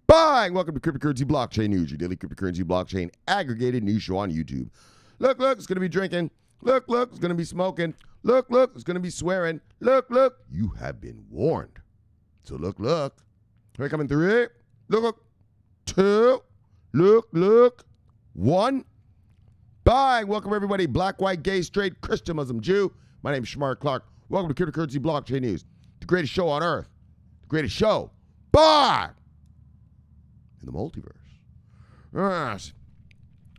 Bang! Welcome to Cryptocurrency Blockchain News, your daily cryptocurrency blockchain aggregated news show on YouTube. Look, it's going to be drinking. Look, it's going to be smoking. Look, it's going to be swearing. Look, you have been warned. So look. Here I come in 3. Look, 2. Look, 1. Bang! Welcome everybody. Black, white, gay, straight, Christian, Muslim, Jew. My name is Shomari Clarke. Welcome to Cryptocurrency Blockchain News, the greatest show on earth. The greatest show. Bang! In the multiverse.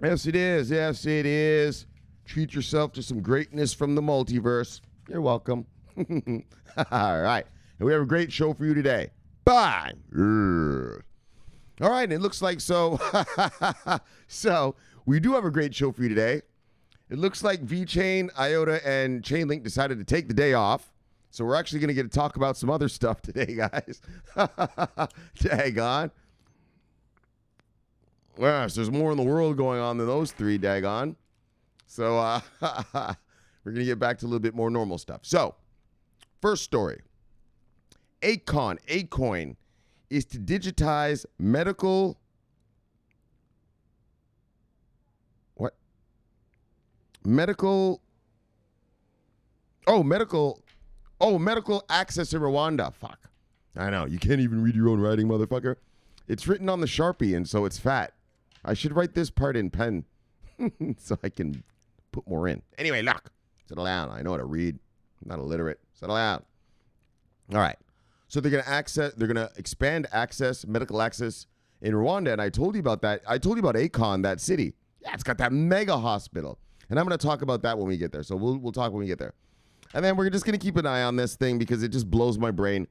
Yes, it is. Treat yourself to some greatness from the multiverse. You're welcome. All right. And we have a great show for you today. Bye. All right. It looks like so. So we do have a great show for you today. It looks like VeChain, IOTA, and Chainlink decided to take the day off. So we're actually going to get to talk about some other stuff today, guys. Daggone. Well, so there's more in the world going on than those 3, daggone. So we're going to get back to a little bit more normal stuff. So, first story. Akoin is to digitize medical... What? Medical access in Rwanda. Fuck. I know. You can't even read your own writing, motherfucker. It's written on the Sharpie, and so it's fat. I should write this part in pen so I can put more in. Anyway, look. Settle down. I know how to read. I'm not illiterate. Settle down. All right. So they're going to expand access, medical access in Rwanda, and I told you about that. I told you about Akoin, that city. Yeah, it's got that mega hospital. And I'm going to talk about that when we get there. So we'll talk when we get there. And then we're just going to keep an eye on this thing because it just blows my brain.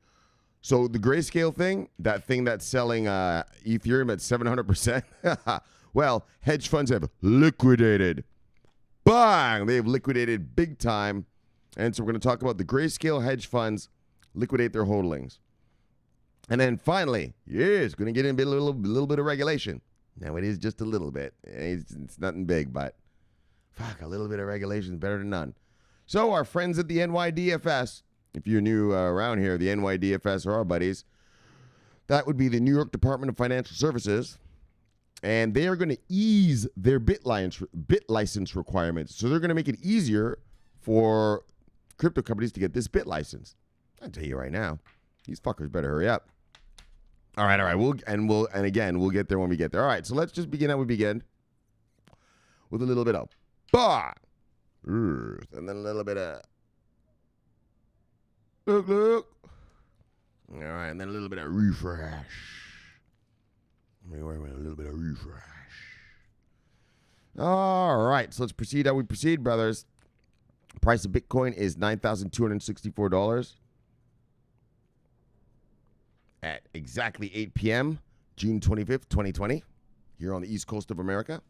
So the Grayscale thing, that thing that's selling Ethereum at 700%, well, hedge funds have liquidated. Bang! They've liquidated big time. And so we're going to talk about the Grayscale hedge funds liquidate their holdings. And then finally, it's going to get in a little bit of regulation. Now, it is just a little bit. It's nothing big, but fuck, a little bit of regulation is better than none. So our friends at the NYDFS, if you're new around here, the NYDFS are our buddies. That would be the New York Department of Financial Services. And they are going to ease their bit license requirements. So they're going to make it easier for crypto companies to get this bit license. I'll tell you right now, these fuckers better hurry up. All right. We'll get there when we get there. All right, so let's just begin how we begin with a little bit of and then a little bit of look. All right, and then a little bit of refresh. A little bit of refresh. All right, so let's proceed how we proceed, brothers. Price of Bitcoin is $9,264 at exactly 8 p.m., June 25th, 2020, here on the East Coast of America.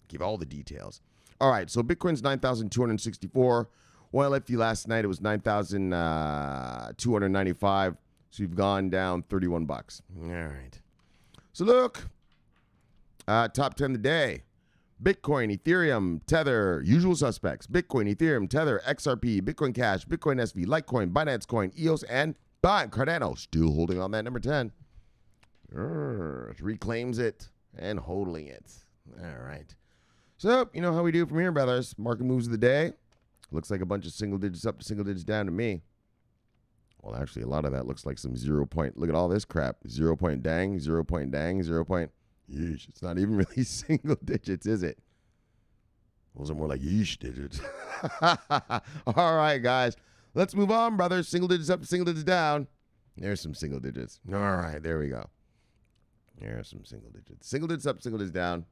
Give all the details. All right, so Bitcoin's 9,264. Oil FT last night, it was 9,295. So you've gone down 31 bucks. All right. So look, top 10 today. Bitcoin, Ethereum, Tether, usual suspects. Bitcoin, Ethereum, Tether, XRP, Bitcoin Cash, Bitcoin SV, Litecoin, Binance Coin, EOS, and Cardano. Still holding on that number 10. Reclaims it and holding it. All right. So, you know how we do from here, brothers. Market moves of the day. Looks like a bunch of single digits up to single digits down to me. Well, actually, a lot of that looks like some 0 point. Look at all this crap. 0 point dang, 0 point dang, 0 point. Yeesh. It's not even really single digits, is it? Those are more like yeesh digits. All right, guys. Let's move on, brothers. Single digits up to single digits down. There's some single digits. All right, there we go. There's some single digits. Single digits up, single digits down.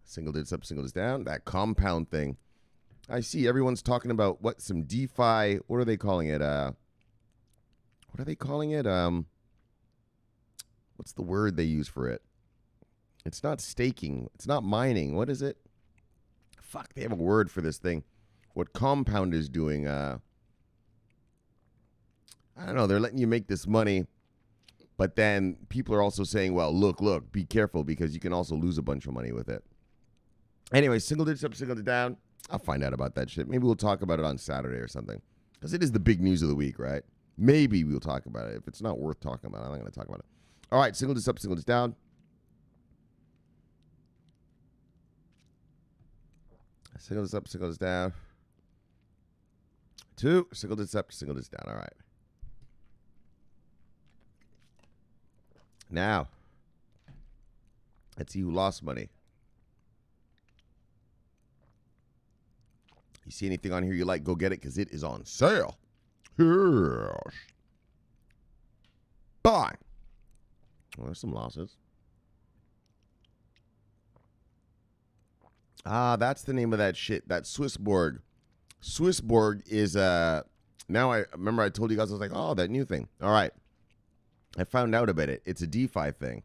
Single digits up, single digits down. That compound thing. I see everyone's talking about some DeFi. What are they calling it? What's the word they use for it? It's not staking. It's not mining. What is it? Fuck, they have a word for this thing. What Compound is doing. I don't know. They're letting you make this money. But then people are also saying, well, look, be careful because you can also lose a bunch of money with it. Anyway, single digits up, single digits down. I'll find out about that shit. Maybe we'll talk about it on Saturday or something. Because it is the big news of the week, right? Maybe we'll talk about it. If it's not worth talking about, I'm not going to talk about it. All right, single this up, single this down. Single this up, single this down. 2, single this up, single this down. All right. Now, let's see who lost money. You see anything on here you like, go get it because it is on sale. Yes. Buy. Well, there's some losses. Ah, that's the name of that shit. That Swissborg. Swissborg is now I remember I told you guys I was like, oh, that new thing. All right. I found out about it. It's a DeFi thing.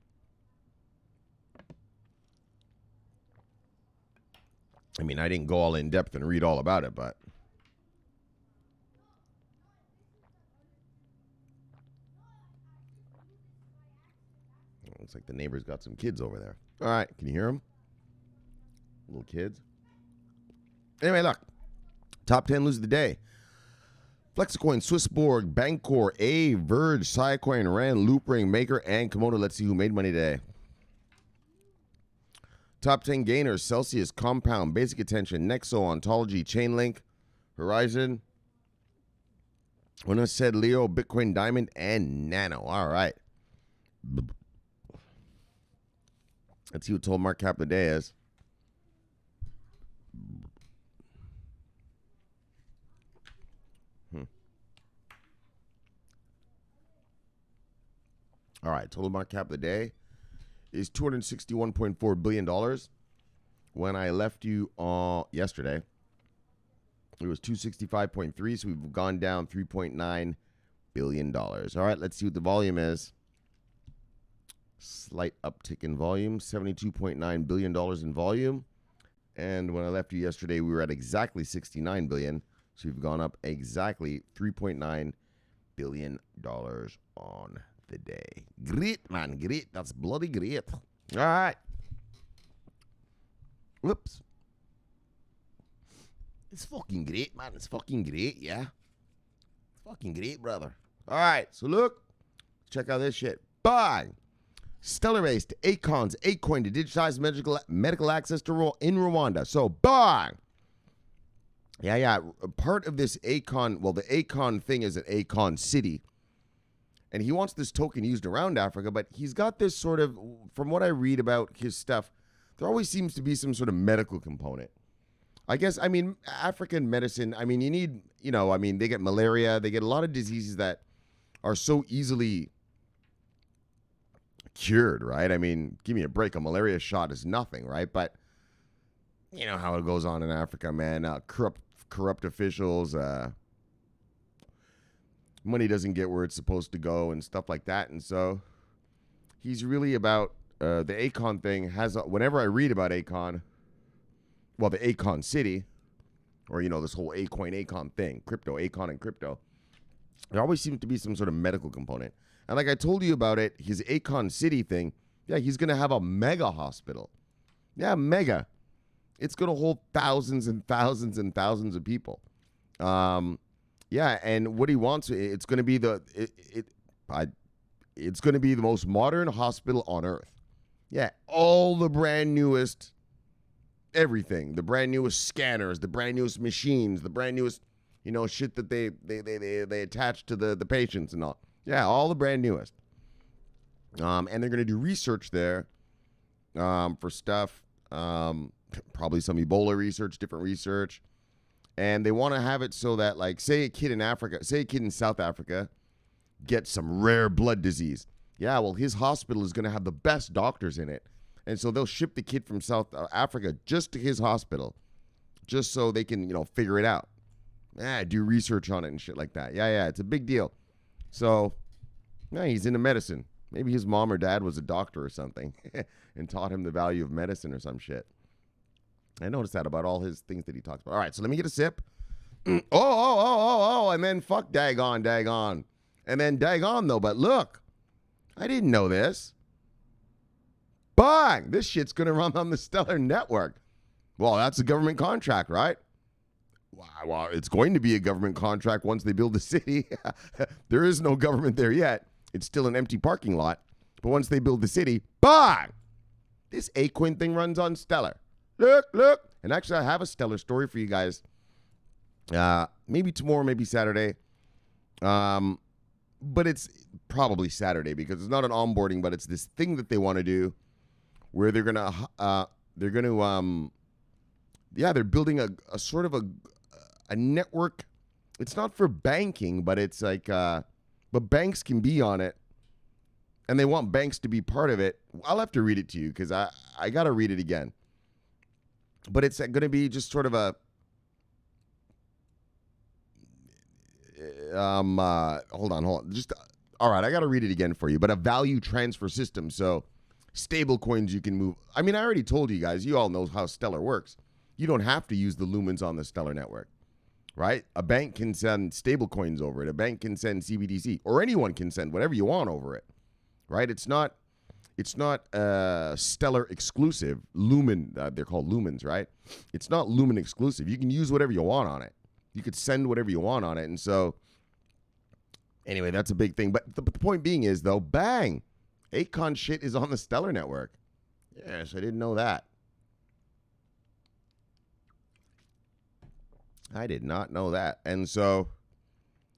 I mean, I didn't go all in depth and read all about it, but looks like the neighbor's got some kids over there. All right, can you hear them? Little kids. Anyway, look. Top 10 lose of the day. Flexcoin, Swissborg, Bancor, A, Verge, Akoin, Ren, Loopring, Maker, and Komodo. Let's see who made money today. Top 10 gainers, Celsius, Compound, Basic Attention, Nexo, Ontology, Chainlink, Horizon, when I said Leo, Bitcoin Diamond, and Nano. All right. Let's see what total market cap of the day is. All right, total market cap of the day is $261.4 billion. When I left you yesterday, it was 265.3, so we've gone down $3.9 billion. All right, let's see what the volume is. Slight uptick in volume, $72.9 billion in volume. And when I left you yesterday, we were at exactly $69 billion. So we've gone up exactly $3.9 billion on the day. Great, man, great. That's bloody great. All right. Whoops. It's fucking great, man. It's fucking great, yeah. It's fucking great, brother. All right, so look. Check out this shit. Bye. Stellar-based Akon's Akoin to digitize medical access to in Rwanda. So, bye. Yeah. Part of this Akon, well, the Akon thing is an Akon city. And he wants this token used around Africa, but he's got this sort of, from what I read about his stuff, there always seems to be some sort of medical component. I guess, I mean, African medicine, I mean, you need, they get malaria, they get a lot of diseases that are so easily cured, right? I mean, give me a break. A malaria shot is nothing, right? But you know how it goes on in Africa, man. Corrupt officials, money doesn't get where it's supposed to go and stuff like that. And so he's really about the Akon thing. Whenever I read about Akon, well, the Akon city, or, this whole Akon thing, crypto, Akon and crypto, there always seems to be some sort of medical component. And like I told you about it, his Akon city thing, yeah, he's going to have a mega hospital. Yeah, mega. It's going to hold thousands and thousands and thousands of people. Yeah, and what he wants, it's going to be it's going to be the most modern hospital on earth. Yeah, all the brand newest everything, the brand newest scanners, the brand newest machines, the brand newest, shit that they attach to the patients and all. Yeah, all the brand newest. And they're going to do research there for stuff, probably some Ebola research, different research. And they want to have it so that, like, say a kid in South Africa gets some rare blood disease. Yeah, well, his hospital is going to have the best doctors in it. And so they'll ship the kid from South Africa just to his hospital, just so they can, figure it out. Do research on it and shit like that. Yeah, it's a big deal. So, yeah, he's into medicine. Maybe his mom or dad was a doctor or something and taught him the value of medicine or some shit. I noticed that about all his things that he talks about. All right, so let me get a sip. And then fuck daggone. And then daggone, though. But look, I didn't know this. Bang! This shit's going to run on the Stellar Network. Well, that's a government contract, right? Well, it's going to be a government contract once they build the city. There is no government there yet. It's still an empty parking lot. But once they build the city, bang! This Akoin thing runs on Stellar. Look. And actually, I have a Stellar story for you guys. Maybe tomorrow, maybe Saturday. But it's probably Saturday because it's not an onboarding, but it's this thing that they want to do where they're building a sort of a network. It's not for banking, but it's like, but banks can be on it, and they want banks to be part of it. I'll have to read it to you because I got to read it again. But it's going to be just sort of a, hold on. Just, all right, I got to read it again for you. But a value transfer system. So stable coins you can move. I mean, I already told you guys, you all know how Stellar works. You don't have to use the lumens on the Stellar network, right? A bank can send stable coins over it. A bank can send CBDC, or anyone can send whatever you want over it, right? It's not Stellar exclusive. Lumen, they're called lumens, right? It's not Lumen exclusive. You can use whatever you want on it. You could send whatever you want on it. And so, anyway, that's a big thing. But the point being is, though, bang, Akoin shit is on the Stellar network. Yes, I didn't know that. I did not know that. And so,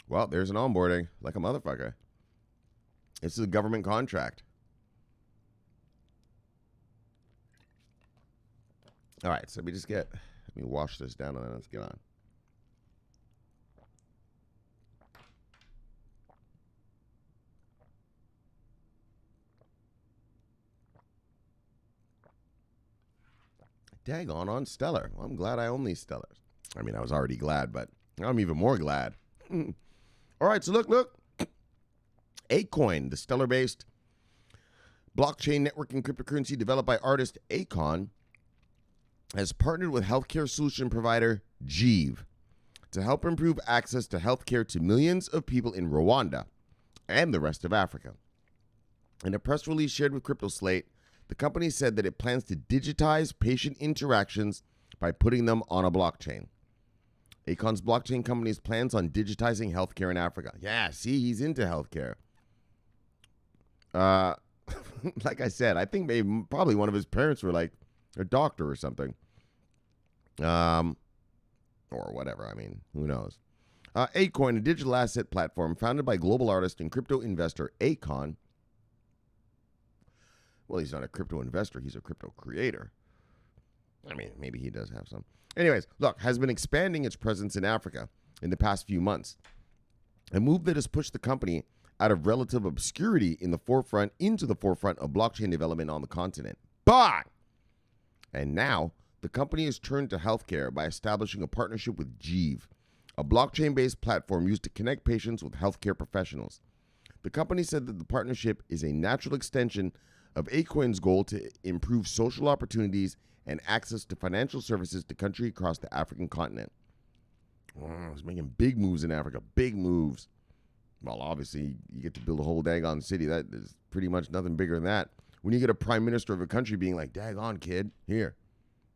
well, there's an onboarding like a motherfucker. This is a government contract. All right, so let me wash this down and then let's get on. Daggone on Stellar. Well, I'm glad I own these Stellars. I mean, I was already glad, but I'm even more glad. All right, so look. Akoin, the Stellar-based blockchain networking cryptocurrency developed by artist Akoin, has partnered with healthcare solution provider ETHE to help improve access to healthcare to millions of people in Rwanda and the rest of Africa. In a press release shared with CryptoSlate, the company said that it plans to digitize patient interactions by putting them on a blockchain. Akoin's blockchain company's plans on digitizing healthcare in Africa. Yeah, see, he's into healthcare. Like I said, I think probably one of his parents were like a doctor or something. Or whatever. I mean, who knows? Akoin, a digital asset platform founded by global artist and crypto investor Akoin. Well, he's not a crypto investor. He's a crypto creator. I mean, maybe he does have some. Anyways, look, has been expanding its presence in Africa in the past few months. A move that has pushed the company out of relative obscurity into the forefront of blockchain development on the continent. Bang! And now, the company has turned to healthcare by establishing a partnership with ETHE, a blockchain-based platform used to connect patients with healthcare professionals. The company said that the partnership is a natural extension of Akoin's goal to improve social opportunities and access to financial services to countries across the African continent. It's making big moves in Africa, big moves. Well, obviously, you get to build a whole daggone city. That is pretty much nothing bigger than that. When you get a prime minister of a country being like, daggone, kid, here,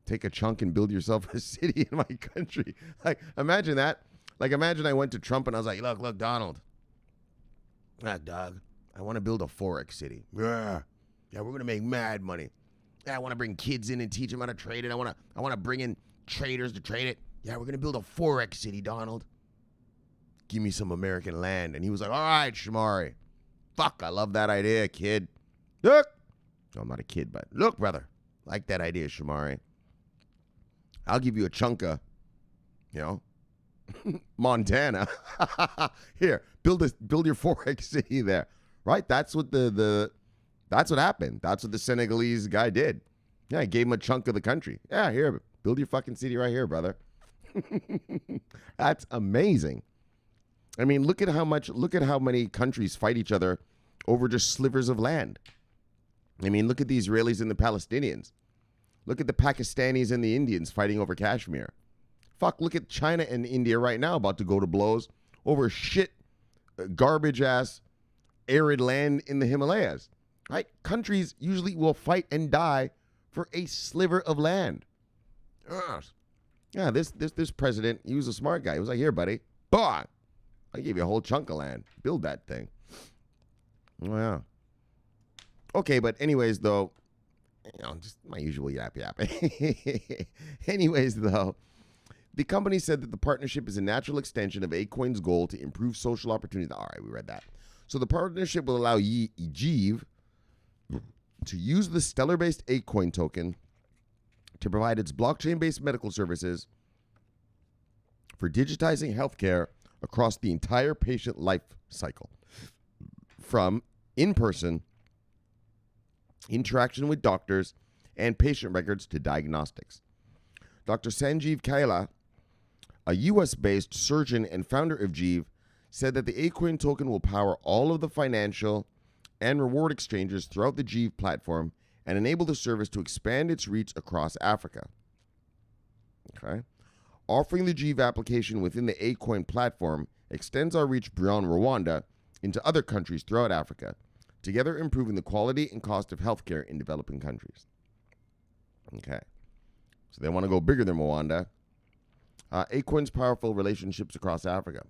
take a chunk and build yourself a city in my country. Like, imagine that. Like, imagine I went to Trump and I was like, look, Donald. Doug, I want to build a Forex city. Yeah, we're going to make mad money. Yeah, I want to bring kids in and teach them how to trade it. I want to bring in traders to trade it. Yeah, we're going to build a Forex city, Donald. Give me some American land. And he was like, all right, Shomari. Fuck, I love that idea, kid. Look. No, I'm not a kid, but look, brother. Like that idea, Shomari. I'll give you a chunk of, Montana. Here, build your Forex city there. Right? That's what that's what happened. That's what the Senegalese guy did. Yeah, I gave him a chunk of the country. Yeah, here, build your fucking city right here, brother. That's amazing. I mean, look at how many countries fight each other over just slivers of land. I mean, look at the Israelis and the Palestinians. Look at the Pakistanis and the Indians fighting over Kashmir. Fuck, look at China and India right now about to go to blows over shit, garbage-ass, arid land in the Himalayas. Right? Countries usually will fight and die for a sliver of land. Yes. Yeah, this president, he was a smart guy. He was like, here, buddy, bong. I gave you a whole chunk of land. Build that thing. Oh, yeah. Okay, but anyways, though, just my usual yap. Anyways, though, the company said that the partnership is a natural extension of Akoin's goal to improve social opportunities. All right, we read that. So the partnership will allow ETHE to use the Stellar-based Akoin token to provide its blockchain-based medical services for digitizing healthcare across the entire patient life cycle, from in-person interaction with doctors and patient records to diagnostics. Dr. Sanjeev Kaila, a U.S.-based surgeon and founder of ETHE, said that the Akoin token will power all of the financial and reward exchanges throughout the ETHE platform and enable the service to expand its reach across Africa. Okay. Offering the ETHE application within the Akoin platform extends our reach beyond Rwanda into other countries throughout Africa, together improving the quality and cost of healthcare in developing countries. Okay. So they want to go bigger than Rwanda. Akoin's powerful relationships across Africa.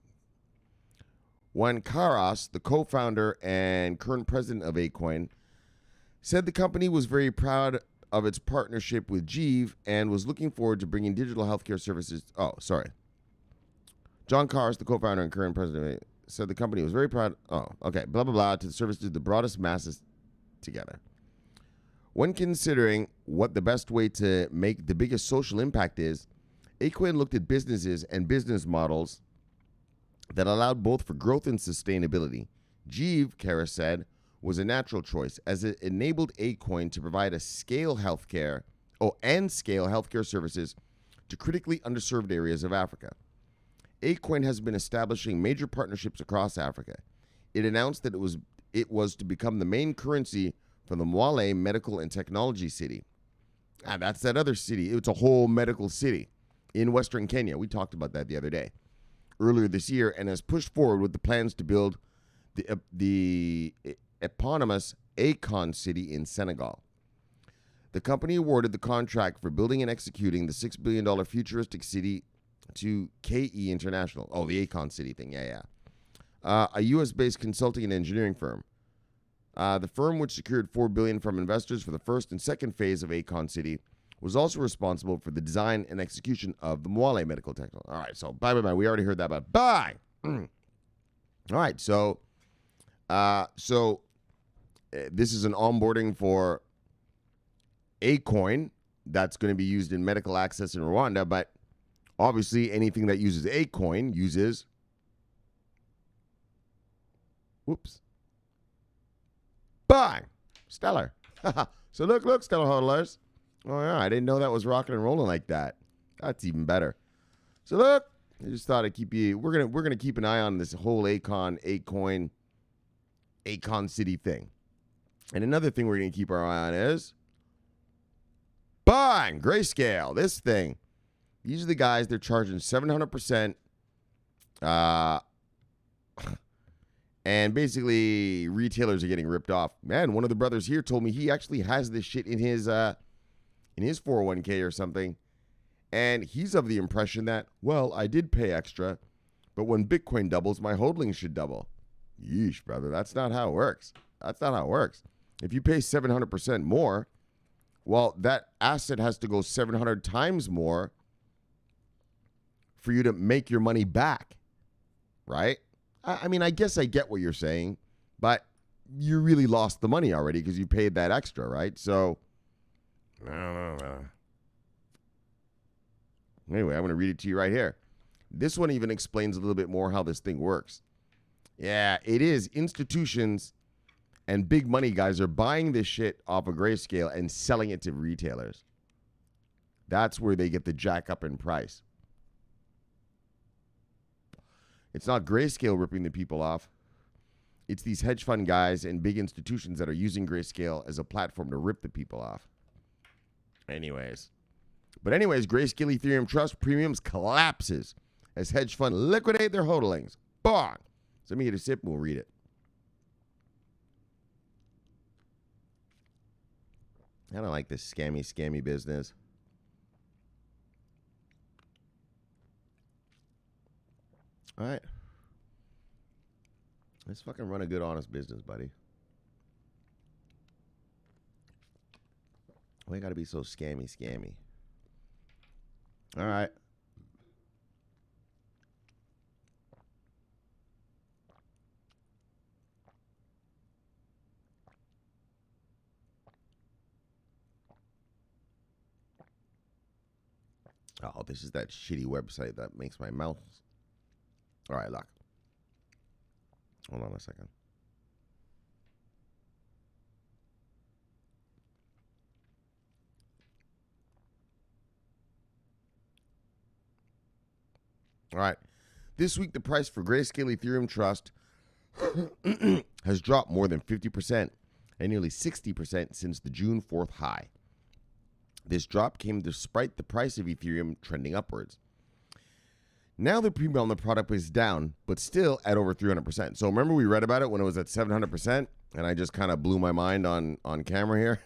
When Karas, the co-founder and current president of Akoin, said the company was very proud of its partnership with ETHE and was looking forward to bringing digital healthcare services. Oh, sorry. John Karas, the co-founder and current president, said the company was very proud. Oh, okay. Blah, blah, blah. To the service to the broadest masses together. When considering what the best way to make the biggest social impact is, Akoin looked at businesses and business models that allowed both for growth and sustainability. ETHE, Karas said, was a natural choice as it enabled Akoin to provide scale healthcare services to critically underserved areas of Africa. Akoin has been establishing major partnerships across Africa. It announced that it was to become the main currency for the Mwale Medical and Technology City. That's that other city. It's a whole medical city in Western Kenya. We talked about that the other day, earlier this year, and has pushed forward with the plans to build the eponymous Akoin city in Senegal. The company awarded the contract for building and executing the $6 billion futuristic city to KE International. Oh, the Akoin city thing. Yeah. A U.S.-based consulting and engineering firm. The firm, which secured $4 billion from investors for the first and second phase of Akoin city, was also responsible for the design and execution of the Mwale Medical Technology. All right, so bye. We already heard that, but bye. All right, so this is an onboarding for Akoin that's going to be used in medical access in Rwanda, but obviously anything that uses Akoin uses, bang, Stellar. So look, Stellar hodlers. Oh yeah, I didn't know that was rocking and rolling like that. That's even better. So look, I just thought I'd keep you. We're gonna keep an eye on this whole Akoin city thing. And another thing we're gonna keep our eye on is bang, Grayscale. This thing. These are the guys. They're charging 700%. And basically, retailers are getting ripped off. Man, one of the brothers here told me he actually has this shit in his 401k or something. And he's of the impression that, well, I did pay extra, but when Bitcoin doubles, my holdings should double. Yeesh, brother. That's not how it works. If you pay 700% more, well, that asset has to go 700 times more for you to make your money back, right? I mean, I guess I get what you're saying, but you really lost the money already because you paid that extra, right? So, anyway, I'm going to read it to you right here. This one even explains a little bit more how this thing works. Yeah, it is. Institutions and big money guys are buying this shit off of Grayscale and selling it to retailers. That's where they get the jack up in price. It's not Grayscale ripping the people off. It's these hedge fund guys and big institutions that are using Grayscale as a platform to rip the people off. Anyways, Grayscale Ethereum Trust premiums collapses as hedge fund liquidate their hodlings. Bong. So let me get a sip and we'll read it. I don't like this scammy business. All right. Let's fucking run a good, honest business, buddy. We gotta be so scammy. All right. Oh, this is that shitty website that makes my mouth. All right, look. Hold on a second. All right. This week, the price for Grayscale Ethereum Trust has dropped more than 50% and nearly 60% since the June 4th high. This drop came despite the price of Ethereum trending upwards. Now the premium on the product is down, but still at over 300%. So remember we read about it when it was at 700%, and I just kind of blew my mind on camera here,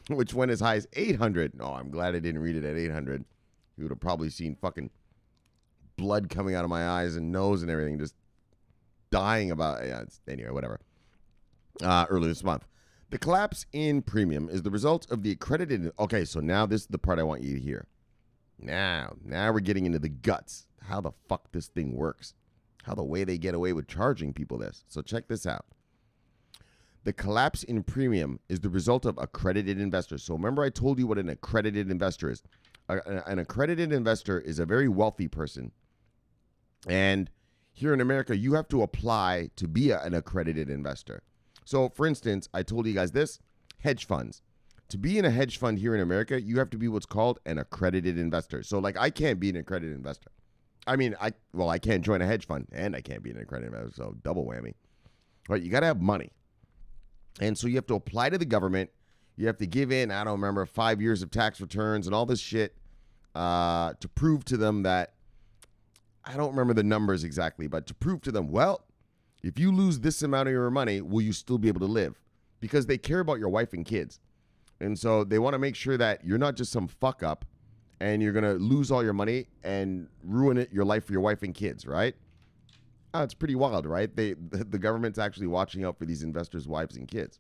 which went as high as 800. Oh, I'm glad I didn't read it at 800. You would have probably seen fucking blood coming out of my eyes and nose and everything, just dying about. Yeah, anyway, whatever. Earlier this month. The collapse in premium is the result of the accredited. Okay, so now this is the part I want you to hear. Now we're getting into the guts. How the fuck this thing works. How the way they get away with charging people this. So check this out. The collapse in premium is the result of accredited investors. So remember I told you what an accredited investor is. An accredited investor is a very wealthy person. And here in America, you have to apply to be an accredited investor. So, for instance, I told you guys this, hedge funds. To be in a hedge fund here in America, you have to be what's called an accredited investor. So, like, I can't be an accredited investor. I mean, I can't join a hedge fund, and I can't be an accredited investor, so double whammy. Right? You got to have money. And so you have to apply to the government. You have to give in, I don't remember, 5 years of tax returns and all this shit to prove to them that, I don't remember the numbers exactly, but to prove to them, well, if you lose this amount of your money, will you still be able to live? Because they care about your wife and kids. And so they want to make sure that you're not just some fuck up and you're going to lose all your money and ruin your life for your wife and kids, right? It's pretty wild, right? The government's actually watching out for these investors' wives and kids.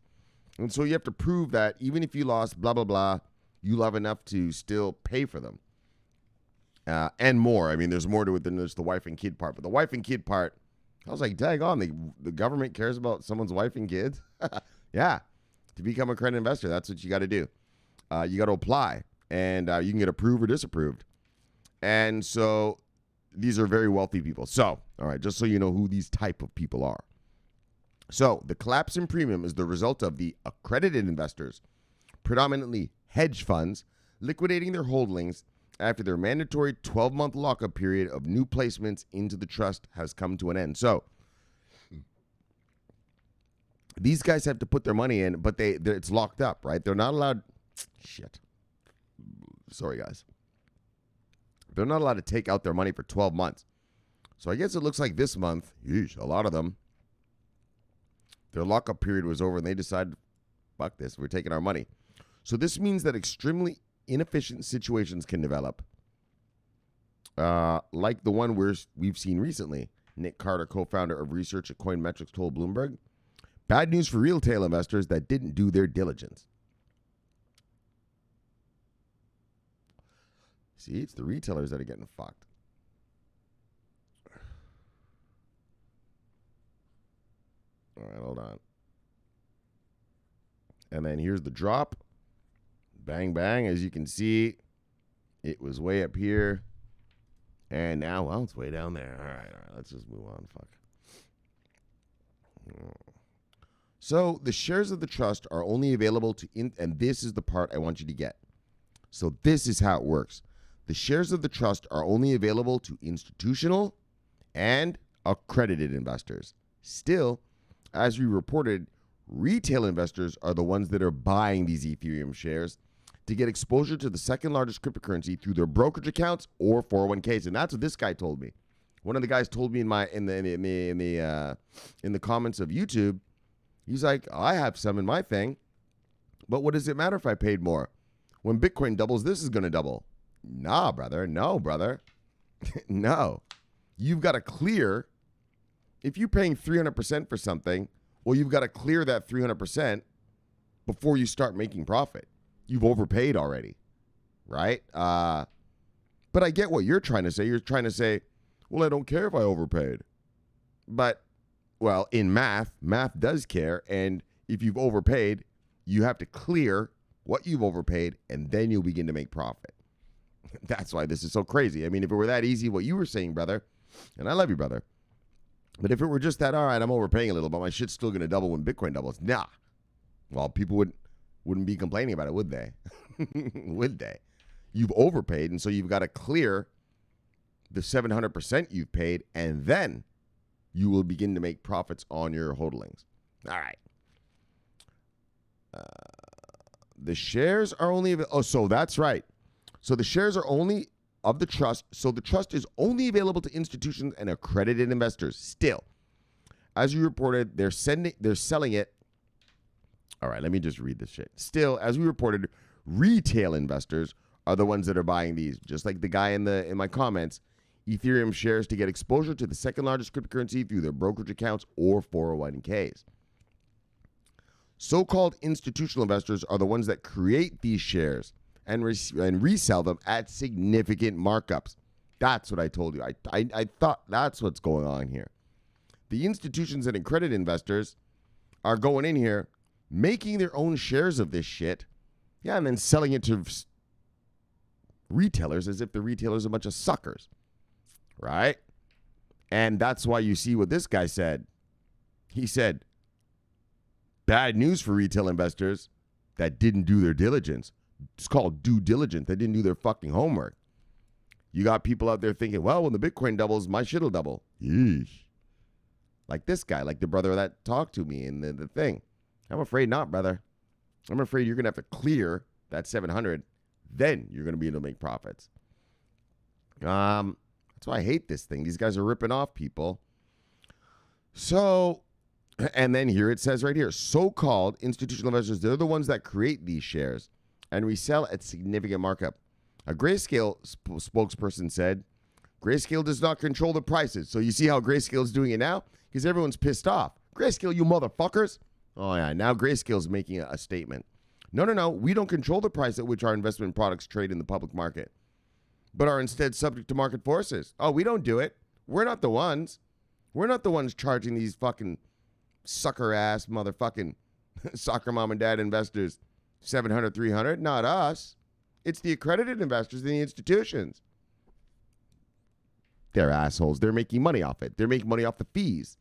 And so you have to prove that even if you lost blah, blah, blah, you'll have enough to still pay for them. And more. I mean, there's more to it than just the wife and kid part. But the wife and kid part, I was like, daggone, the government cares about someone's wife and kids? Yeah. To become a credit investor, that's what you got to do. You got to apply, and you can get approved or disapproved. And so these are very wealthy people. So, all right, just so you know who these type of people are. So the collapse in premium is the result of the accredited investors, predominantly hedge funds, liquidating their holdings after their mandatory 12-month lockup period of new placements into the trust has come to an end. So these guys have to put their money in, but it's locked up, right? They're not allowed. Shit. Sorry, guys. They're not allowed to take out their money for 12 months. So I guess it looks like this month, a lot of them, their lockup period was over and they decided, fuck this, we're taking our money. So this means that extremely inefficient situations can develop, like the one we've seen recently. Nick Carter, co-founder of research at Akoin Metrics, told Bloomberg, bad news for retail investors that didn't do their diligence. See, it's the retailers that are getting fucked. All right, hold on. And then here's the drop. Bang, bang. As you can see, it was way up here. And now, well, it's way down there. All right. Let's just move on. Fuck. So the shares of the trust are only available to, and this is the part I want you to get. So this is how it works. The shares of the trust are only available to institutional and accredited investors. Still, as we reported, retail investors are the ones that are buying these Ethereum shares to get exposure to the second largest cryptocurrency through their brokerage accounts or 401ks. And that's what this guy told me. One of the guys told me in the comments of YouTube, he's like, I have some in my thing, but what does it matter if I paid more? When Bitcoin doubles, this is going to double. Nah, brother. No, brother. No. you've got to clear. If you're paying 300% for something, well, you've got to clear that 300% before you start making profit. You've overpaid already, right? But I get what you're trying to say. You're trying to say, well, I don't care if I overpaid. But, well, in math does care. And if you've overpaid, you have to clear what you've overpaid, and then you'll begin to make profit. That's why this is so crazy. I mean, if it were that easy, what you were saying, brother, and I love you, brother, but if it were just that, all right, I'm overpaying a little, but my shit's still going to double when Bitcoin doubles. Nah. Well, people wouldn't be complaining about it, would they? Would they? You've overpaid, and so you've got to clear the 700% you've paid, and then you will begin to make profits on your hodlings. All right. The shares are only... so that's right. So the shares are only of the trust. So the trust is only available to institutions and accredited investors. Still, as you reported, they're selling it. All right, let me just read this shit. Still, as we reported, retail investors are the ones that are buying these. Just like the guy in my comments, Ethereum shares to get exposure to the second largest cryptocurrency through their brokerage accounts or 401ks. So-called institutional investors are the ones that create these shares and resell them at significant markups. That's what I told you. I thought that's what's going on here. The institutions and accredited investors are going in here, making their own shares of this shit, yeah, and then selling it to retailers as if the retailers are a bunch of suckers, right? And that's why you see what this guy said. He said, bad news for retail investors that didn't do their diligence. It's called due diligence. They didn't do their fucking homework. You got people out there thinking, well, when the Bitcoin doubles, my shit'll double. Yeesh. Like this guy, like the brother that talked to me in the thing. I'm afraid not, brother. I'm afraid you're going to have to clear that 700. Then you're going to be able to make profits. That's why I hate this thing. These guys are ripping off people. So, and then here it says right here, so-called institutional investors, they're the ones that create these shares and resell at significant markup. A Grayscale spokesperson said, Grayscale does not control the prices. So you see how Grayscale is doing it now? Because everyone's pissed off. Grayscale, you motherfuckers. Oh, yeah. Now Grayscale is making a statement. No. We don't control the price at which our investment products trade in the public market, but are instead subject to market forces. Oh, we don't do it. We're not the ones. We're not the ones charging these fucking sucker-ass motherfucking soccer mom and dad investors 700, 300. Not us. It's the accredited investors and the institutions. They're assholes. They're making money off it. They're making money off the fees.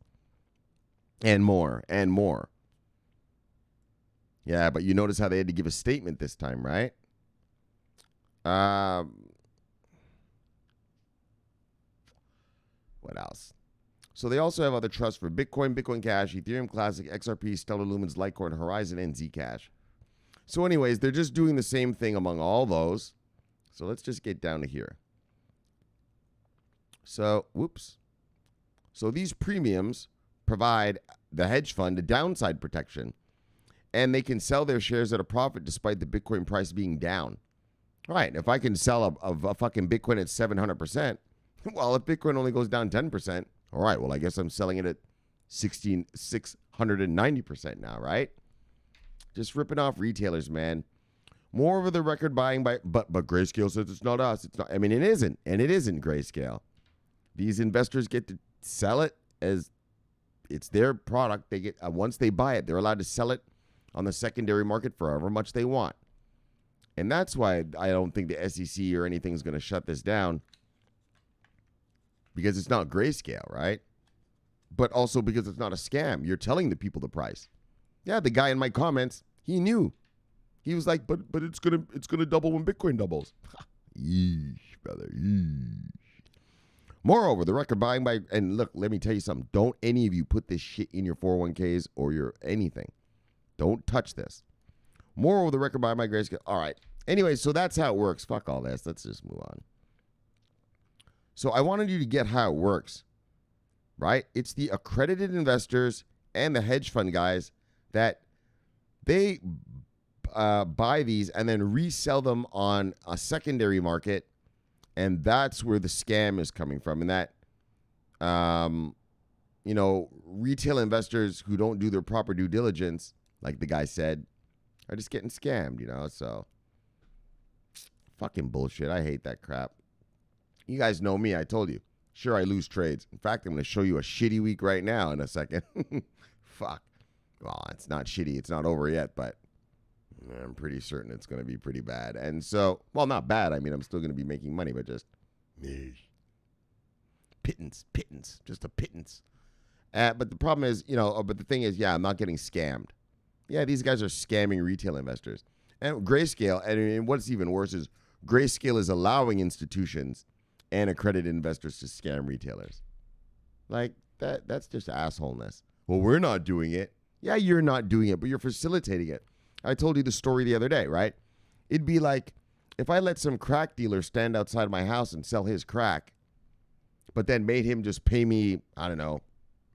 And more, and more. Yeah, but you notice how they had to give a statement this time, right? What else? So they also have other trusts for Bitcoin, Bitcoin Cash, Ethereum Classic, XRP, Stellar Lumens, Litecoin, Horizon, and Zcash. So anyways, they're just doing the same thing among all those. So let's just get down to here. So, whoops. So these premiums provide the hedge fund a downside protection, and they can sell their shares at a profit despite the Bitcoin price being down. All right, if I can sell a fucking Bitcoin at 700%, well, if Bitcoin only goes down 10%, all right, well, I guess I'm selling it at 690% now, right? Just ripping off retailers, man. More over the record buying by, but Grayscale says it's not us. It's not. I mean, it isn't, and it isn't Grayscale. These investors get to sell it as it's their product. They get once they buy it, they're allowed to sell it on the secondary market for however much they want. And that's why I don't think the SEC or anything is going to shut this down, because it's not Grayscale, right? But also because it's not a scam. You're telling the people the price. Yeah, the guy in my comments, he knew. He was like, but it's gonna double when Bitcoin doubles. Yeesh, brother. Yeesh. Moreover, the record buying by, and look, let me tell you something. Don't any of you put this shit in your 401ks or your anything. Don't touch this. Moreover, the record buying by Grayscale. All right. Anyway, so that's how it works. Fuck all this. Let's just move on. So I wanted you to get how it works, right? It's the accredited investors and the hedge fund guys that they buy these and then resell them on a secondary market. And that's where the scam is coming from. And that retail investors who don't do their proper due diligence, like the guy said, are just getting scammed, so fucking bullshit. I hate that crap. You guys know me. I told you. Sure, I lose trades. In fact, I'm going to show you a shitty week right now in a second. Fuck. Well, it's not shitty. It's not over yet, but I'm pretty certain it's going to be pretty bad. And so, well, not bad. I mean, I'm still going to be making money, but just pittance, just a pittance. But the problem is, but the thing is, I'm not getting scammed. Yeah, these guys are scamming retail investors. And Grayscale, and what's even worse is Grayscale is allowing institutions and accredited investors to scam retailers. Like, that's just assholeness. Well, we're not doing it. Yeah, you're not doing it, but you're facilitating it. I told you the story the other day, right? It'd be like if I let some crack dealer stand outside my house and sell his crack, but then made him just pay me, I don't know,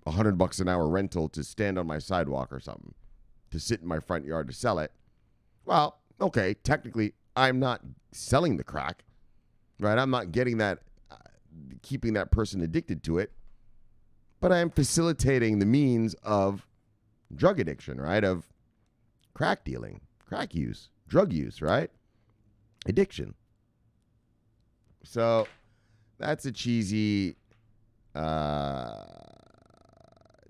$100 an hour rental to stand on my sidewalk or something, to sit in my front yard to sell it. Well, okay, technically, I'm not selling the crack, right? I'm not getting that, keeping that person addicted to it, but I am facilitating the means of drug addiction, right? Of crack dealing, crack use, drug use, right? Addiction. So that's a cheesy, that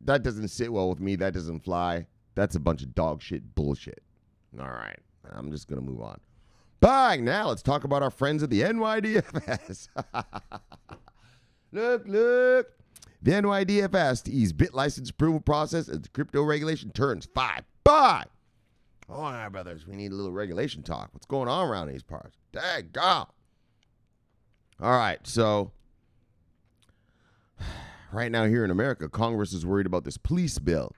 doesn't sit well with me. That doesn't fly. That's a bunch of dog shit bullshit. All right. I'm just going to move on. Bye. Now let's talk about our friends at the NYDFS. Look. The NYDFS to ease bit license approval process as the crypto regulation turns 5. Bye. All right, brothers. We need a little regulation talk. What's going on around these parts? Daggone. All right. So right now here in America, Congress is worried about this police bill.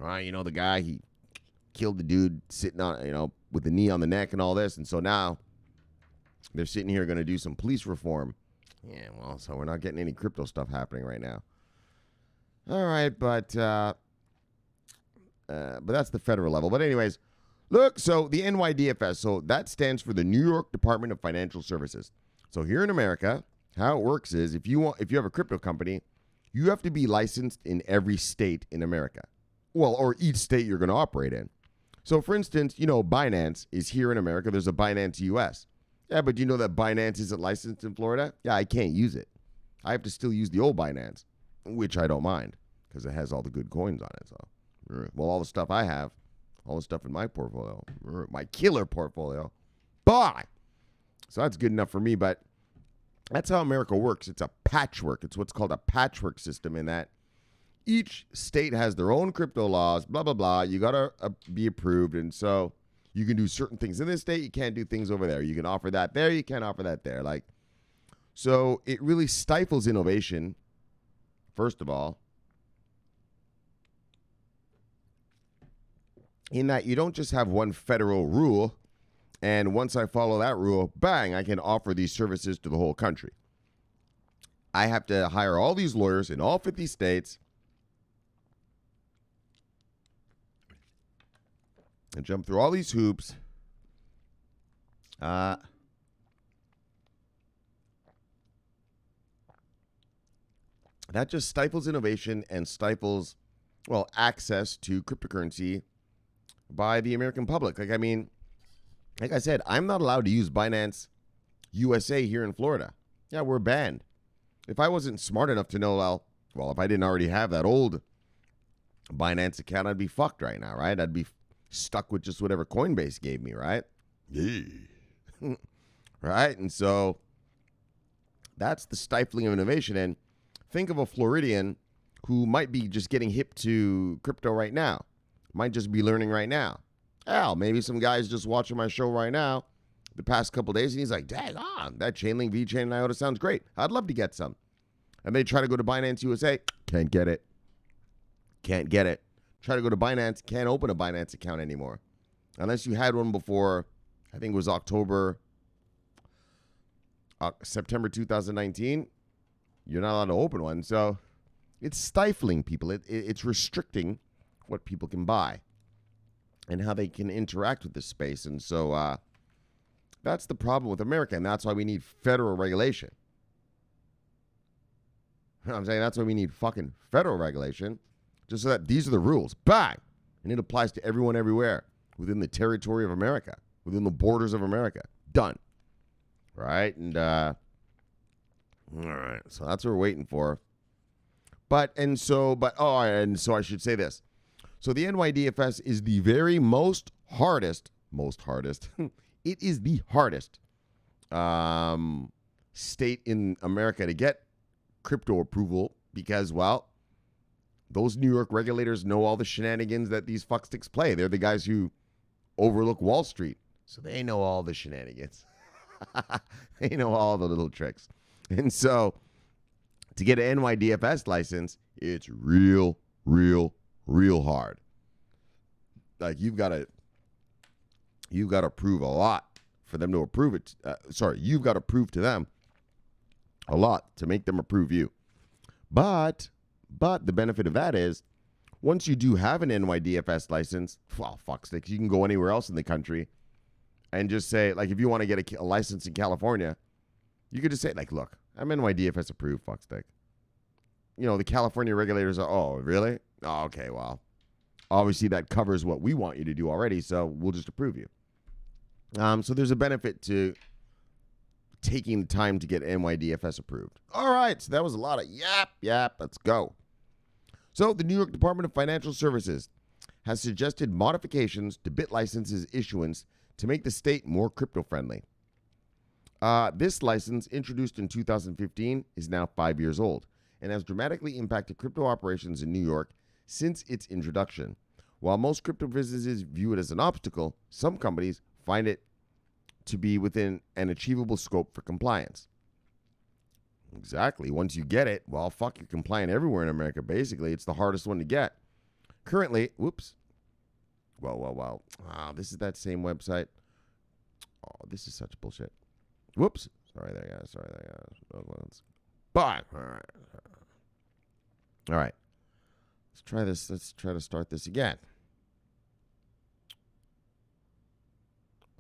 All right. The guy, he killed the dude sitting on, with the knee on the neck and all this. And so now they're sitting here going to do some police reform. Yeah, well, so we're not getting any crypto stuff happening right now. All right, but that's the federal level. But anyways, look, so the NYDFS, so that stands for the New York Department of Financial Services. So here in America, how it works is if you have a crypto company, you have to be licensed in every state in America. Well, or each state you're going to operate in. So for instance, Binance is here in America. There's a Binance US. Yeah, but you know that Binance isn't licensed in Florida? Yeah, I can't use it. I have to still use the old Binance, which I don't mind because it has all the good coins on it. So, well, all the stuff I have, all the stuff in my portfolio, my killer portfolio, buy. So that's good enough for me, but that's how America works. It's a patchwork. It's what's called a patchwork system in that each state has their own crypto laws, blah, blah, blah. You got to be approved. And so you can do certain things in this state. You can't do things over there. You can offer that there. You can't offer that there. So it really stifles innovation, first of all, in that you don't just have one federal rule, and once I follow that rule, bang, I can offer these services to the whole country. I have to hire all these lawyers in all 50 states and jump through all these hoops. That just stifles innovation and stifles, access to cryptocurrency by the American public. Like I said, I'm not allowed to use Binance USA here in Florida. Yeah, we're banned. If I wasn't smart enough to know, if I didn't already have that old Binance account, I'd be fucked right now, right? I'd be stuck with just whatever Coinbase gave me, right? Yeah. Right? And so that's the stifling of innovation. And think of a Floridian who might be just getting hip to crypto right now, might just be learning right now. Hell, maybe some guy's just watching my show right now the past couple days, and he's like, dang on, that Chainlink, VChain, and IOTA sounds great. I'd love to get some. And they try to go to Binance USA, can't get it. Can't get it. Try to go to Binance, can't open a Binance account anymore. Unless you had one before, I think it was September 2019, you're not allowed to open one. So it's stifling people. It's restricting what people can buy and how they can interact with this space. And so that's the problem with America, and that's why we need federal regulation. I'm saying that's why we need fucking federal regulation, just so that these are the rules. Bang! And it applies to everyone everywhere within the territory of America, within the borders of America. Done. Right? And, all right. So that's what we're waiting for. And so I should say this. So the NYDFS is the very most hardest, it is the hardest state in America to get crypto approval because, well, those New York regulators know all the shenanigans that these fucksticks play. They're the guys who overlook Wall Street. So they know all the shenanigans. They know all the little tricks. And so to get an NYDFS license, it's real hard. Like you've got to prove a lot for them to approve it. You've got to prove to them a lot to make them approve you. But the benefit of that is once you do have an NYDFS license, well, fuck sticks, you can go anywhere else in the country and just say, like, if you want to get a license in California, you could just say, like, look, I'm NYDFS approved, fuck stick. You know, the California regulators are, oh, really? Oh, okay, well, obviously that covers what we want you to do already, so we'll just approve you. So there's a benefit to taking the time to get NYDFS approved. All right, so that was a lot of yap, let's go. So the New York Department of Financial Services has suggested modifications to BitLicense's issuance to make the state more crypto-friendly. This license, introduced in 2015, is now 5 years old and has dramatically impacted crypto operations in New York since its introduction. While most crypto businesses view it as an obstacle, some companies find it to be within an achievable scope for compliance. Exactly. Once you get it, well, fuck, you're compliant everywhere in America, basically. It's the hardest one to get. Currently, whoops. Well. This is that same website. Oh, this is such bullshit. Whoops. Sorry there, guys. Bye. All right. Let's try this. Let's try to start this again.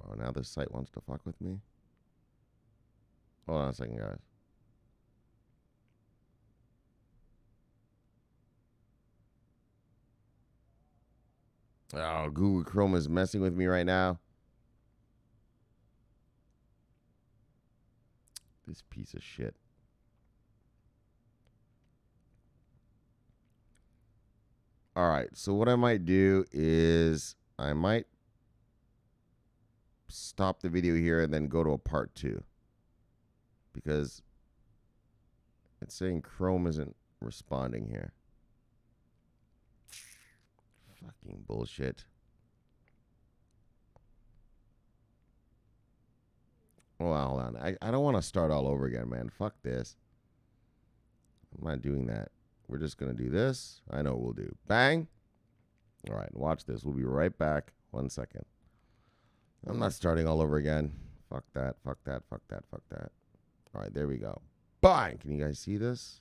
Oh, now this site wants to fuck with me. Hold on a second, guys. Oh, Google Chrome is messing with me right now. This piece of shit. All right, so what I might do is I might stop the video here and then go to a part 2. Because it's saying Chrome isn't responding here. Fucking bullshit. Well, hold on. I don't want to start all over again, man. Fuck this. I'm not doing that. We're just going to do this. I know what we'll do. Bang. All right, watch this. We'll be right back. 1 second. I'm not starting all over again. Fuck that. Fuck that. Fuck that. Fuck that. All right, there we go. Bang. Can you guys see this?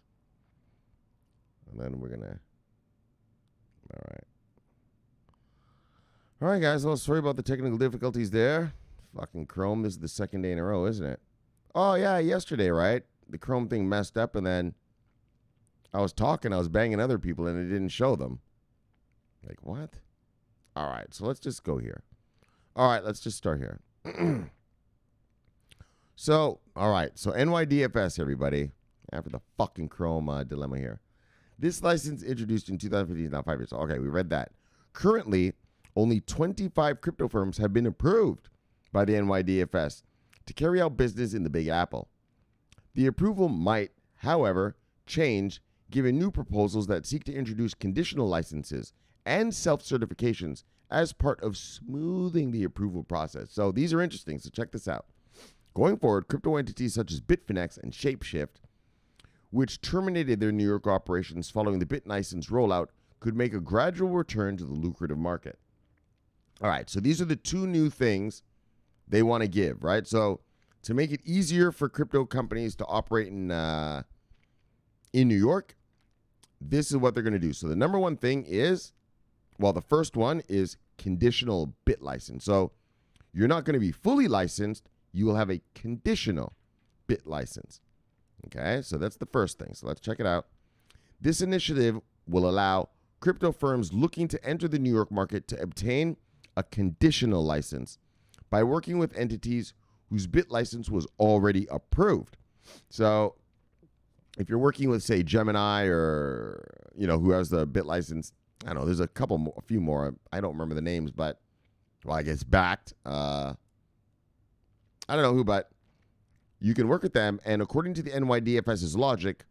And then we're going to... All right. All right, guys. Well, sorry about the technical difficulties there. Fucking Chrome. This is the second day in a row, isn't it? Oh, yeah, yesterday, right? The Chrome thing messed up, and then I was banging other people, and it didn't show them. Like, what? All right, so let's just go here. All right, let's just start here. So, all right, so NYDFS, everybody. After the fucking Chrome dilemma here. This license introduced in 2015 is now 5 years old. Okay, we read that. Currently, only 25 crypto firms have been approved by the NYDFS to carry out business in the Big Apple. The approval might, however, change given new proposals that seek to introduce conditional licenses and self-certifications as part of smoothing the approval process. So these are interesting, so check this out. Going forward, crypto entities such as Bitfinex and Shapeshift, which terminated their New York operations following the BitLicense rollout, could make a gradual return to the lucrative market. All right, so these are the two new things they want to give, right? So to make it easier for crypto companies to operate in New York, this is what they're going to do. So the number one thing is, well, the first one is conditional bit license. So you're not going to be fully licensed. You will have a conditional bit license. Okay, so that's the first thing. So let's check it out. This initiative will allow crypto firms looking to enter the New York market to obtain a conditional license by working with entities whose bit license was already approved. So if you're working with, say, Gemini or, who has the bit license, I don't know, there's a few more. I don't remember the names, but, well, I guess Backed. I don't know who, but you can work with them. And according to the NYDFS's logic,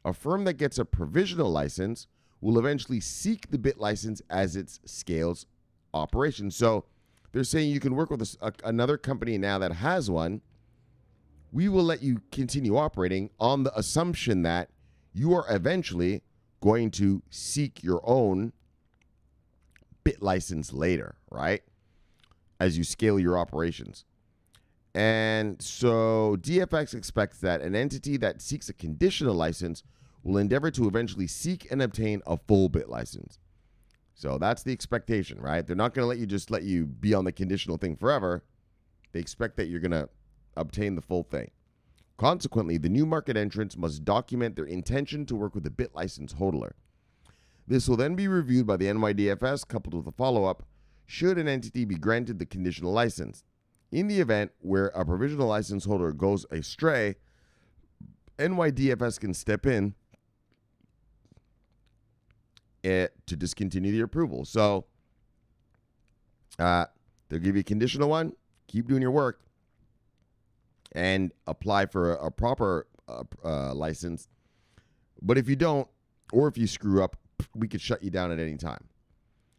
a firm that gets a provisional license will eventually seek the bit license as it scales operations. So they're saying you can work with another company now that has one. We will let you continue operating on the assumption that you are eventually going to seek your own bit license later, right? As you scale your operations. And so DFX expects that an entity that seeks a conditional license will endeavor to eventually seek and obtain a full bit license. So that's the expectation, right? They're not going to let you be on the conditional thing forever. They expect that you're going to obtain the full thing. Consequently, the new market entrants must document their intention to work with a bit license holder. This will then be reviewed by the NYDFS, coupled with a follow-up, should an entity be granted the conditional license. In the event where a provisional license holder goes astray, NYDFS can step in to discontinue the approval. So they'll give you a conditional one, keep doing your work, and apply for a proper license. But if you don't, or if you screw up, we could shut you down at any time.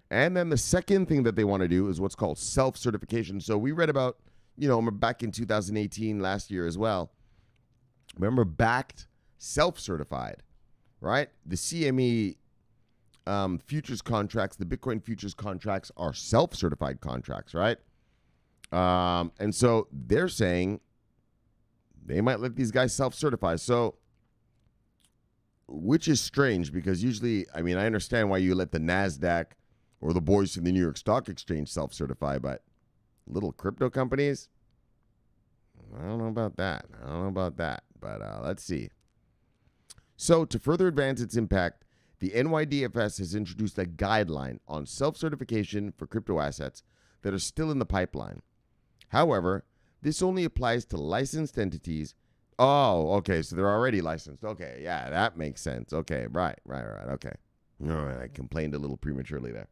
And then the second thing that they want to do is what's called self-certification. So we read about, back in 2018, last year as well. Remember, Backed self-certified, right? The CME futures contracts, the Bitcoin futures contracts are self-certified contracts, right? And so they're saying they might let these guys self-certify. So, which is strange because usually, I understand why you let the NASDAQ or the boys from the New York Stock Exchange self-certify, but little crypto companies, I don't know about that. But let's see. So to further advance its impact, the NYDFS has introduced a guideline on self-certification for crypto assets that are still in the pipeline. However, this only applies to licensed entities. Oh, okay, so they're already licensed. Okay, yeah, that makes sense. Okay, right, okay. All right, I complained a little prematurely there.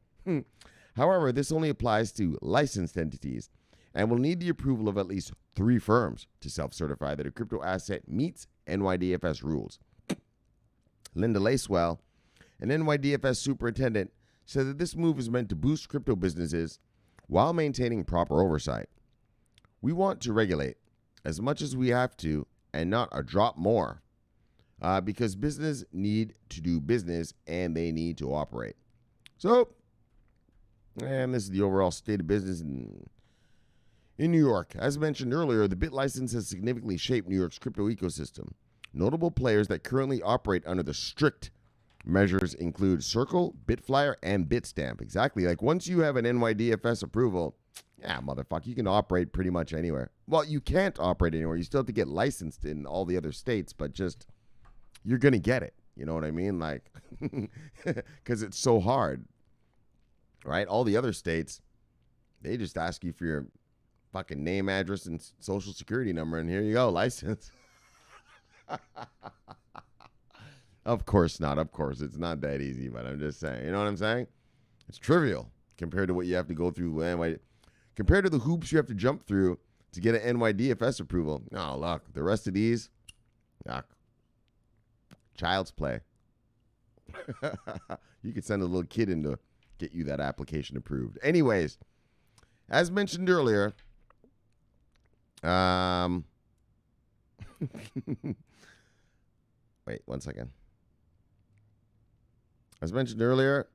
However, this only applies to licensed entities and will need the approval of at least 3 firms to self-certify that a crypto asset meets NYDFS rules. Linda Lacewell, an NYDFS superintendent, said that this move is meant to boost crypto businesses while maintaining proper oversight. We want to regulate as much as we have to and not a drop more because business need to do business and they need to operate. So, and this is the overall state of business in New York. As mentioned earlier, the bit license has significantly shaped New York's crypto ecosystem. Notable players that currently operate under the strict measures include Circle, Bitflyer, and Bitstamp. Exactly. Like once you have an NYDFS approval, yeah, motherfucker, you can operate pretty much anywhere. Well, you can't operate anywhere. You still have to get licensed in all the other states, but just you're going to get it. You know what I mean? Like, because it's so hard, right? All the other states, they just ask you for your fucking name, address, and social security number, and here you go, license. Of course not. Of course, it's not that easy, but I'm just saying. You know what I'm saying? It's trivial compared to what you have to go through. Compared to the hoops you have to jump through to get an NYDFS approval. Oh, look, the rest of these, yuck. Child's play. You could send a little kid in to get you that application approved. Anyways, as mentioned earlier, wait 1 second. As mentioned earlier,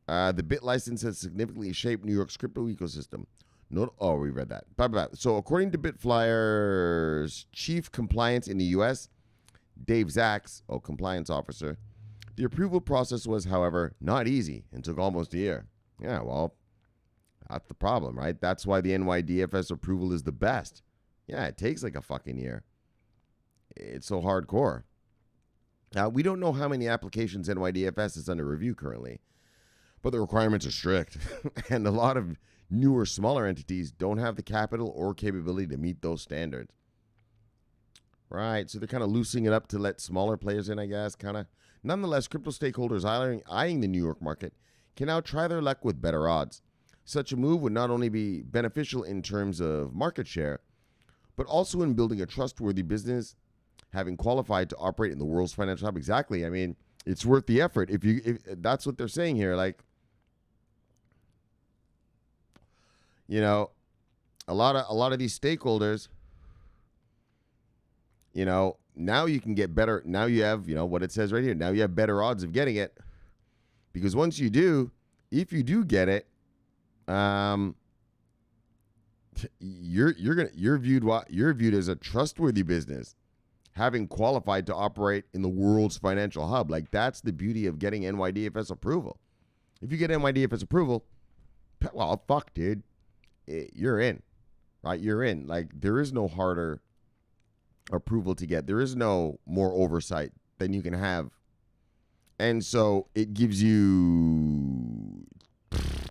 the bit license has significantly shaped New York's crypto ecosystem. We read that. So according to Bitflyer's chief compliance in the U.S., Dave Zaks, compliance officer, the approval process was, however, not easy and took almost a year. Yeah, well, that's the problem, right? That's why the NYDFS approval is the best. Yeah, it takes like a fucking year. It's so hardcore. We don't know how many applications NYDFS is under review currently, but the requirements are strict. And a lot of newer, smaller entities don't have the capital or capability to meet those standards. Right, so they're kind of loosening it up to let smaller players in, I guess, kind of. Nonetheless, crypto stakeholders eyeing the New York market can now try their luck with better odds. Such a move would not only be beneficial in terms of market share, but also in building a trustworthy business, having qualified to operate in the world's financial hub. Exactly. I mean, it's worth the effort. If that's what they're saying here, like, you know, a lot of these stakeholders, you know, now you can get better. Now you have, you know, what it says right here. Now you have better odds of getting it, because once you do, if you do get it, you're viewed as a trustworthy business, having qualified to operate in the world's financial hub. Like, that's the beauty of getting NYDFS approval. If you get NYDFS approval, well, fuck, dude, you're in, right? You're in. Like, there is no harder approval to get. There is no more oversight than you can have. And so it gives you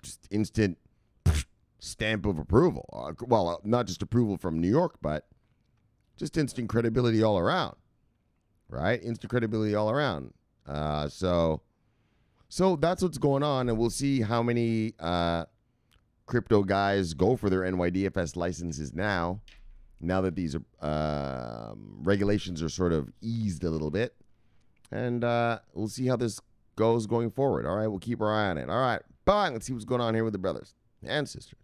just instant stamp of approval. Well, not just approval from New York, but just instant credibility all around, right? Instant credibility all around. So that's what's going on, and we'll see how many crypto guys go for their NYDFS licenses now that these regulations are sort of eased a little bit. And we'll see how this goes going forward. All right, we'll keep our eye on it. All right, bye. Let's see what's going on here with the brothers and sisters.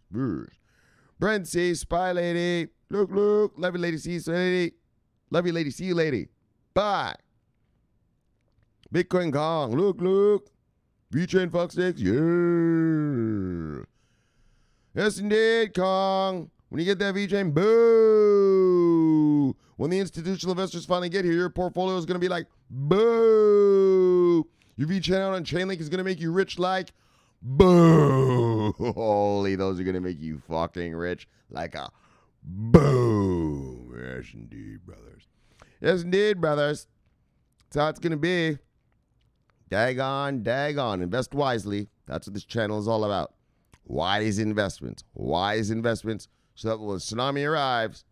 Brent C, Spy Lady. Look, love you, lady. See you, lady. Love you, lady. See you, lady. Bye. Bitcoin Kong. Look. VeChain Fox 6. Yeah. Yes, indeed, Kong. When you get that VeChain, boo. When the institutional investors finally get here, your portfolio is going to be like, boo. Your VeChain out on Chainlink is going to make you rich like, boo. Holy, those are going to make you fucking rich like a boo. Yes, indeed, brothers. Yes, indeed, brothers. That's how it's going to be. Daggone. Invest wisely. That's what this channel is all about. Wise investments. So that when the tsunami arrives,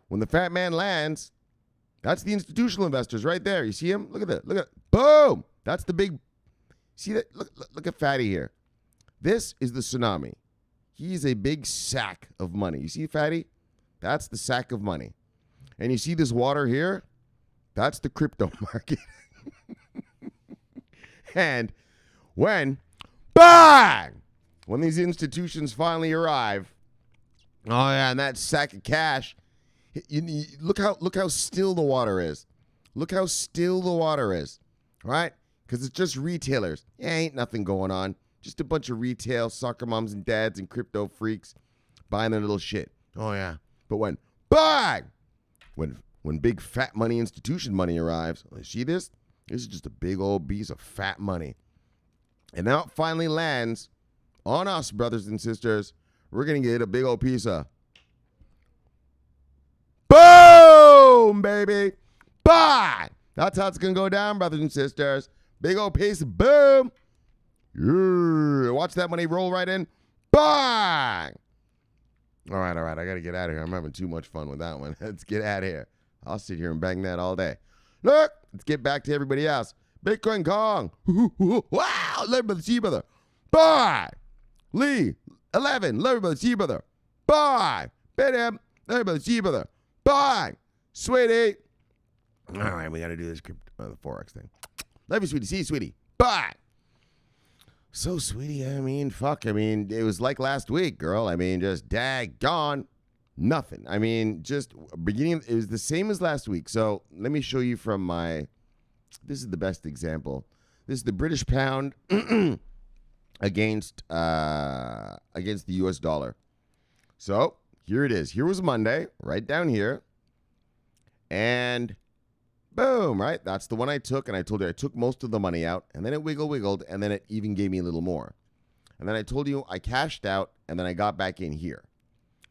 when the fat man lands, that's the institutional investors right there. You see him? Look at that. Boom. That's the big. See that? Look at Fatty here. This is the tsunami. He's a big sack of money. You see Fatty? That's the sack of money. And you see this water here? That's the crypto market. And when these institutions finally arrive, oh yeah, and that sack of cash, look how still the water is. Look how still the water is, right? Because it's just retailers. Yeah, ain't nothing going on. Just a bunch of retail soccer moms and dads and crypto freaks buying their little shit. Oh yeah, but when big fat money institution money arrives, see this? This is just a big old piece of fat money, and now it finally lands on us, brothers and sisters. We're gonna get a big old piece of boom, baby. Bye. That's how it's gonna go down, brothers and sisters. Big old piece of boom. Yeah. Watch that money roll right in. Bang. All right. I gotta get out of here. I'm having too much fun with that one. Let's get out of here. I'll sit here and bang that all day. Look, let's get back to everybody else. Bitcoin Kong. Wow. Love you, brother. See you, brother. Bye. Lee. 11. Love you, brother. See you, brother. Bye. Bam. Love you, brother. See you, brother. Bye. Sweetie. All right, we got to do this the Forex thing. Love you, sweetie. See you, sweetie. Bye. So, sweetie, it was like last week, girl. Just daggone nothing. Just beginning, it was the same as last week. So, let me show you from this is the best example. This is the British pound against the US dollar. So, here it is. Here was Monday, right down here. And boom, right? That's the one I took, and I told you I took most of the money out, and then it wiggled, and then it even gave me a little more. And then I told you I cashed out, and then I got back in here.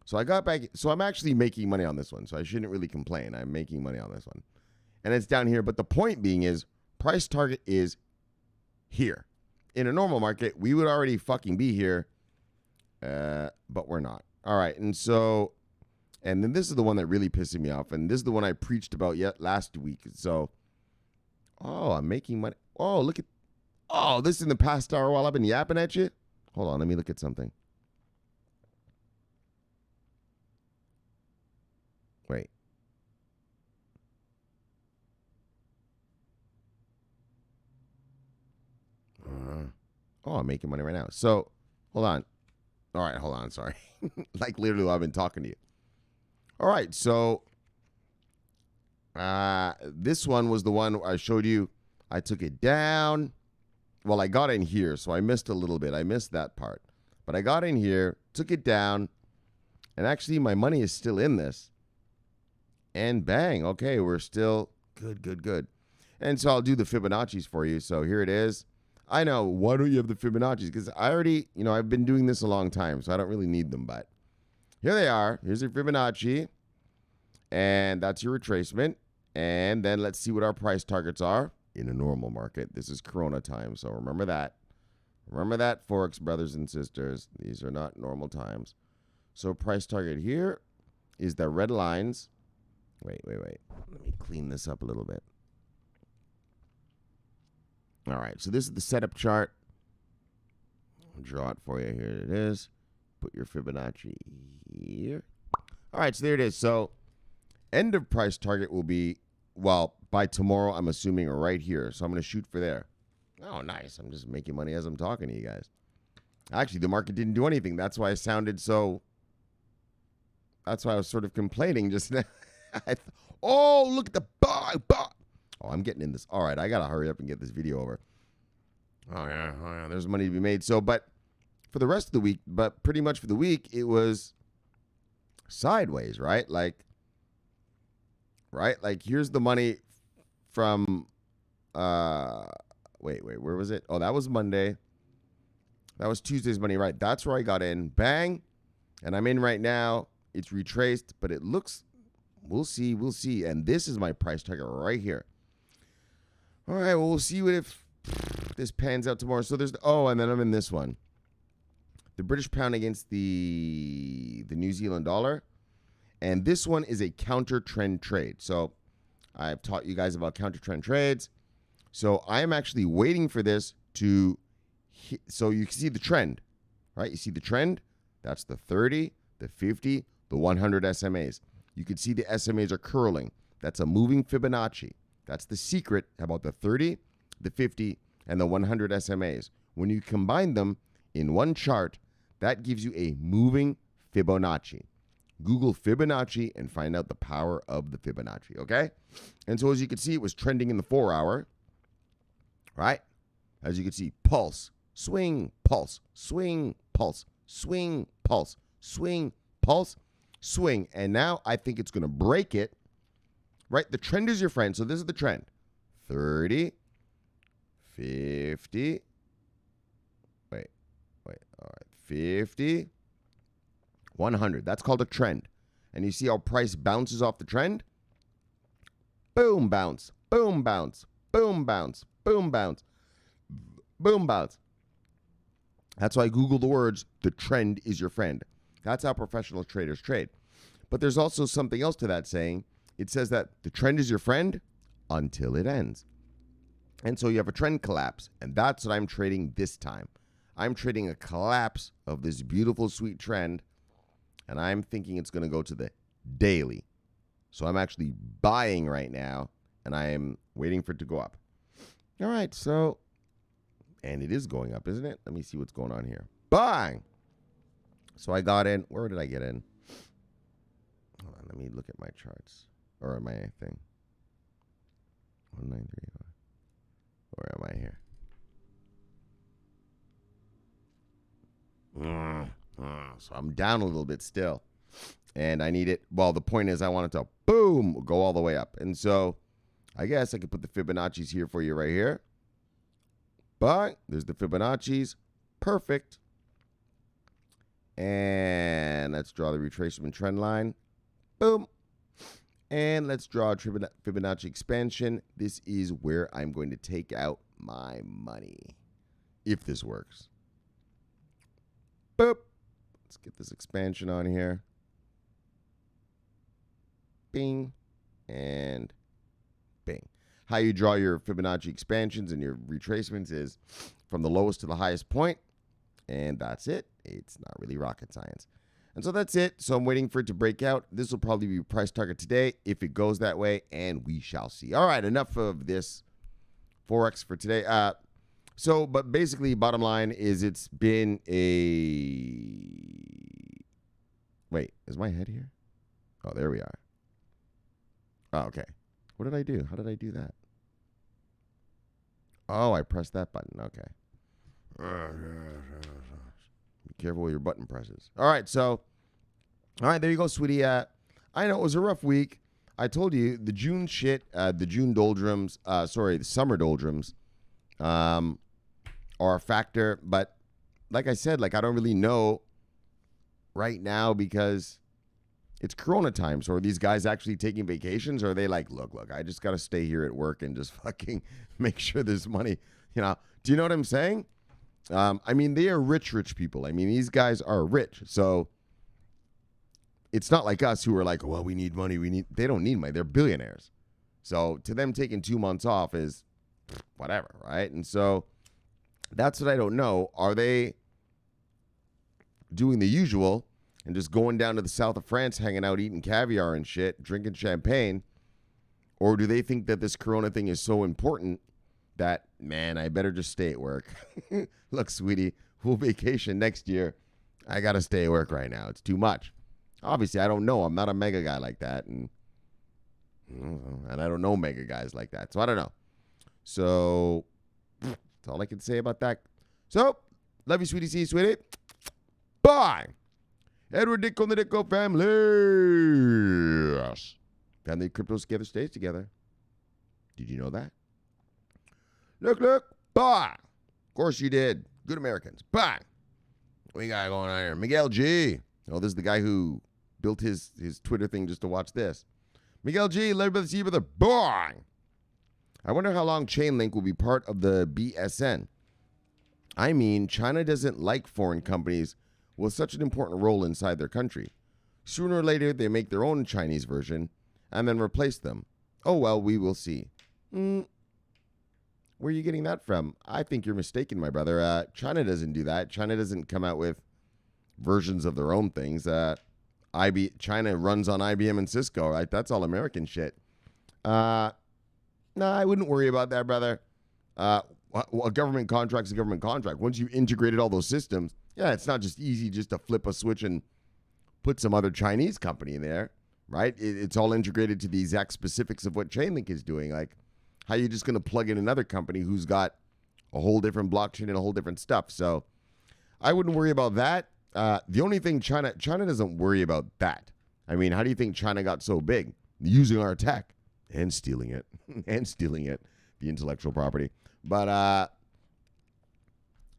So I'm actually making money on this one, so I shouldn't really complain. I'm making money on this one. And it's down here, but the point being is, price target is here. In a normal market, we would already fucking be here, but we're not. All right, and so, and then this is the one that really pisses me off, and this is the one I preached about last week. So, oh, I'm making money. Oh, look at, oh, this is in the past hour while I've been yapping at you. Hold on, let me look at something. Wait. Oh, I'm making money right now. So, hold on. All right, hold on. Sorry. Like literally while I've been talking to you. All right, so this one was the one I showed you. I took it down. Well, I got in here, so I missed a little bit. I missed that part. But I got in here, took it down, and actually my money is still in this. And bang, okay, we're still good. And so I'll do the Fibonacci's for you. So here it is. I know, why don't you have the Fibonacci's? Because I already, I've been doing this a long time, so I don't really need them. But here they are. Here's your Fibonacci. And that's your retracement. And then let's see what our price targets are in a normal market. This is Corona time, so remember that. Remember that, Forex brothers and sisters. These are not normal times. So price target here is the red lines. Wait. Let me clean this up a little bit. All right, so this is the setup chart. I'll draw it for you. Here it is. Put your Fibonacci here. All right, so there it is. So end of price target will be, well, by tomorrow, I'm assuming right here. So I'm going to shoot for there. Oh, nice. I'm just making money as I'm talking to you guys. Actually, the market didn't do anything. That's why I sounded so, that's why I was sort of complaining just now. Oh, look at the buy. Oh, I'm getting in this. All right, I got to hurry up and get this video over. Oh, yeah, there's money to be made. So, but for the rest of the week, but pretty much for the week, it was sideways, right? Like, here's the money from, wait, where was it? Oh, that was Monday. That was Tuesday's money, right? That's where I got in. Bang. And I'm in right now. It's retraced, but it looks, we'll see. And this is my price target right here. All right, well, we'll see what if this pans out tomorrow. So there's, and then I'm in this one. The British pound against the New Zealand dollar. And this one is a counter trend trade. So I've taught you guys about counter trend trades. So I am actually waiting for this to hit. So you can see the trend, right? You see the trend? That's the 30, the 50, the 100 SMAs. You can see the SMAs are curling. That's a moving Fibonacci. That's the secret about the 30, the 50, and the 100 SMAs. When you combine them in one chart, that gives you a moving Fibonacci. Google Fibonacci and find out the power of the Fibonacci, okay? And so as you can see, it was trending in the 4 hour, right? As you can see, pulse, swing, pulse, swing, pulse, swing, pulse, swing, pulse, swing. And now I think it's going to break it. Right? The trend is your friend. So this is the trend. 30, 50. Wait. All right. 50, 100. That's called a trend. And you see how price bounces off the trend? Boom, bounce. Boom, bounce. Boom, bounce. Boom, bounce. Boom, bounce. That's why I Google the words, the trend is your friend. That's how professional traders trade. But there's also something else to that saying. It says that the trend is your friend until it ends. And so you have a trend collapse, and that's what I'm trading this time. I'm trading a collapse of this beautiful, sweet trend, and I'm thinking it's going to go to the daily. So I'm actually buying right now, and I am waiting for it to go up. All right, so, and it is going up, isn't it? Let me see what's going on here. Bang! So I got in. Where did I get in? Hold on, let me look at my charts. Or my thing. 1935. Where am I here? So I'm down a little bit still. And I need it. Well, the point is I want it to, boom, go all the way up. And so I guess I could put the Fibonacci's here for you right here. But there's the Fibonacci's. Perfect. And let's draw the retracement trend line. Boom. And let's draw a Fibonacci expansion. This is where I'm going to take out my money, if this works. Boop. Let's get this expansion on here. Bing. And bing. How you draw your Fibonacci expansions and your retracements is from the lowest to the highest point. And that's it. It's not really rocket science. And so that's it. So I'm waiting for it to break out. This will probably be price target today if it goes that way, and we shall see. All right, enough of this Forex for today. But basically, bottom line is it's been a... Wait, is my head here? Oh, there we are. Oh, okay. What did I do? How did I do that? Oh, I pressed that button. Okay. Be careful with your button presses. All right, there you go, sweetie. I know it was a rough week. I told you the June shit, the June doldrums, the summer doldrums, are a factor. But like I said, I don't really know right now because it's Corona time. So are these guys actually taking vacations, or are they like, look, I just got to stay here at work and just fucking make sure there's money? Do you know what I'm saying? I mean, they are rich people. I mean, these guys are rich. So it's not like us who are like, well, we need money. They don't need money. They're billionaires. So to them, taking 2 months off is whatever, right? And so that's what I don't know. Are they doing the usual and just going down to the south of France, hanging out, eating caviar and shit, drinking champagne? Or do they think that this Corona thing is so important that, man, I better just stay at work? Look, sweetie, we'll vacation next year. I got to stay at work right now. It's too much. Obviously, I don't know. I'm not a mega guy like that. And I don't know mega guys like that. So I don't know. So that's all I can say about that. So, love you, sweetie. See you, sweetie. Bye. Edward Dick on the Dicko family. Family cryptos together stays together. Did you know that? Look. Bye. Of course you did. Good Americans. Bye. What we got going on here? Miguel G. Oh, this is the guy who built his Twitter thing just to watch this. Miguel G. Led by the sea, brother. Bye. I wonder how long Chainlink will be part of the BSN. I mean, China doesn't like foreign companies with such an important role inside their country. Sooner or later, they make their own Chinese version and then replace them. Oh, well, we will see. Where are you getting that from? I think you're mistaken, my brother. China doesn't do that. China doesn't come out with versions of their own things. China runs on IBM and Cisco, right? That's all American shit. No, I wouldn't worry about that, brother. A government contract's a government contract. Once you integrated all those systems, yeah, it's not just easy just to flip a switch and put some other Chinese company in there, right? It's all integrated to the exact specifics of what Chainlink is doing. Like, how are you just going to plug in another company who's got a whole different blockchain and a whole different stuff? So I wouldn't worry about that. The only thing China doesn't worry about that. I mean, how do you think China got so big? Using our tech and stealing it, the intellectual property. But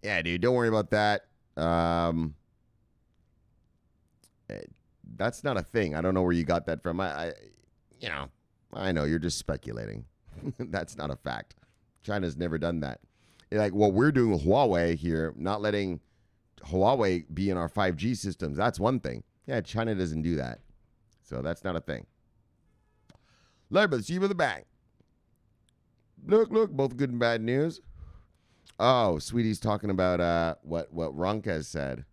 yeah, dude, don't worry about that. That's not a thing. I don't know where you got that from. I know you're just speculating. That's not a fact. China's never done that. Like what we're doing with Huawei here, not letting Huawei be in our 5G systems, that's one thing. Yeah, China doesn't do that. So that's not a thing. Let's see with a bang. Look, both good and bad news. Oh, Sweetie's talking about what Ronka said.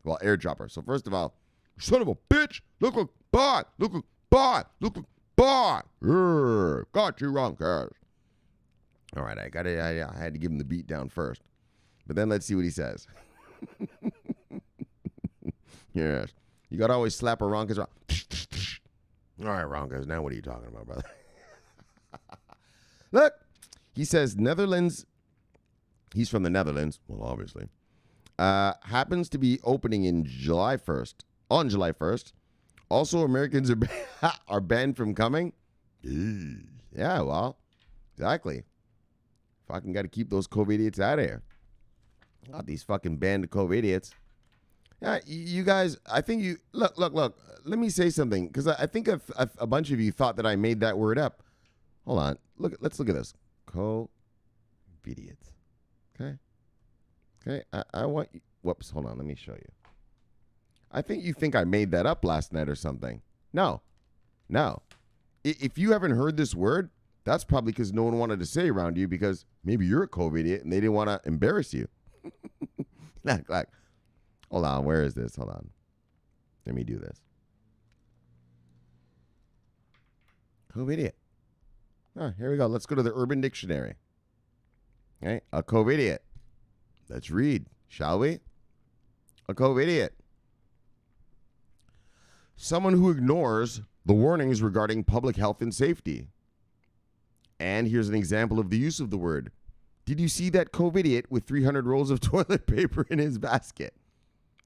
Well, airdropper. So first of all, son of a bitch, look, bot. Got you, Ronka. All right, I had to give him the beat down first. But then let's see what he says. Yes. You got to always slap a Ronkas. All right, Ronkas, now what are you talking about, brother? Look, he says Netherlands. He's from the Netherlands. Well, obviously. Happens to be opening in July 1st. On July 1st. Also, Americans are banned from coming. Yeah, well, exactly. Fucking got to keep those COVID idiots out of here. Not these fucking banned COVID idiots. Yeah, you guys, I think you look. Let me say something because I think a bunch of you thought that I made that word up. Hold on. Let's look at this. Co-vidiot. Okay. Okay. I want you. Whoops. Hold on. Let me show you. I think you think I made that up last night or something. No. If you haven't heard this word, that's probably because no one wanted to say around you because maybe you're a co-vidiot and they didn't want to embarrass you. like, hold on. Where is this? Hold on. Let me do this. Co-vidiot. Oh, here we go. Let's go to the Urban Dictionary. Okay, a co-vidiot. Let's read, shall we? A co-vidiot. Someone who ignores the warnings regarding public health and safety. And here's an example of the use of the word. Did you see that co-vidiot with 300 rolls of toilet paper in his basket?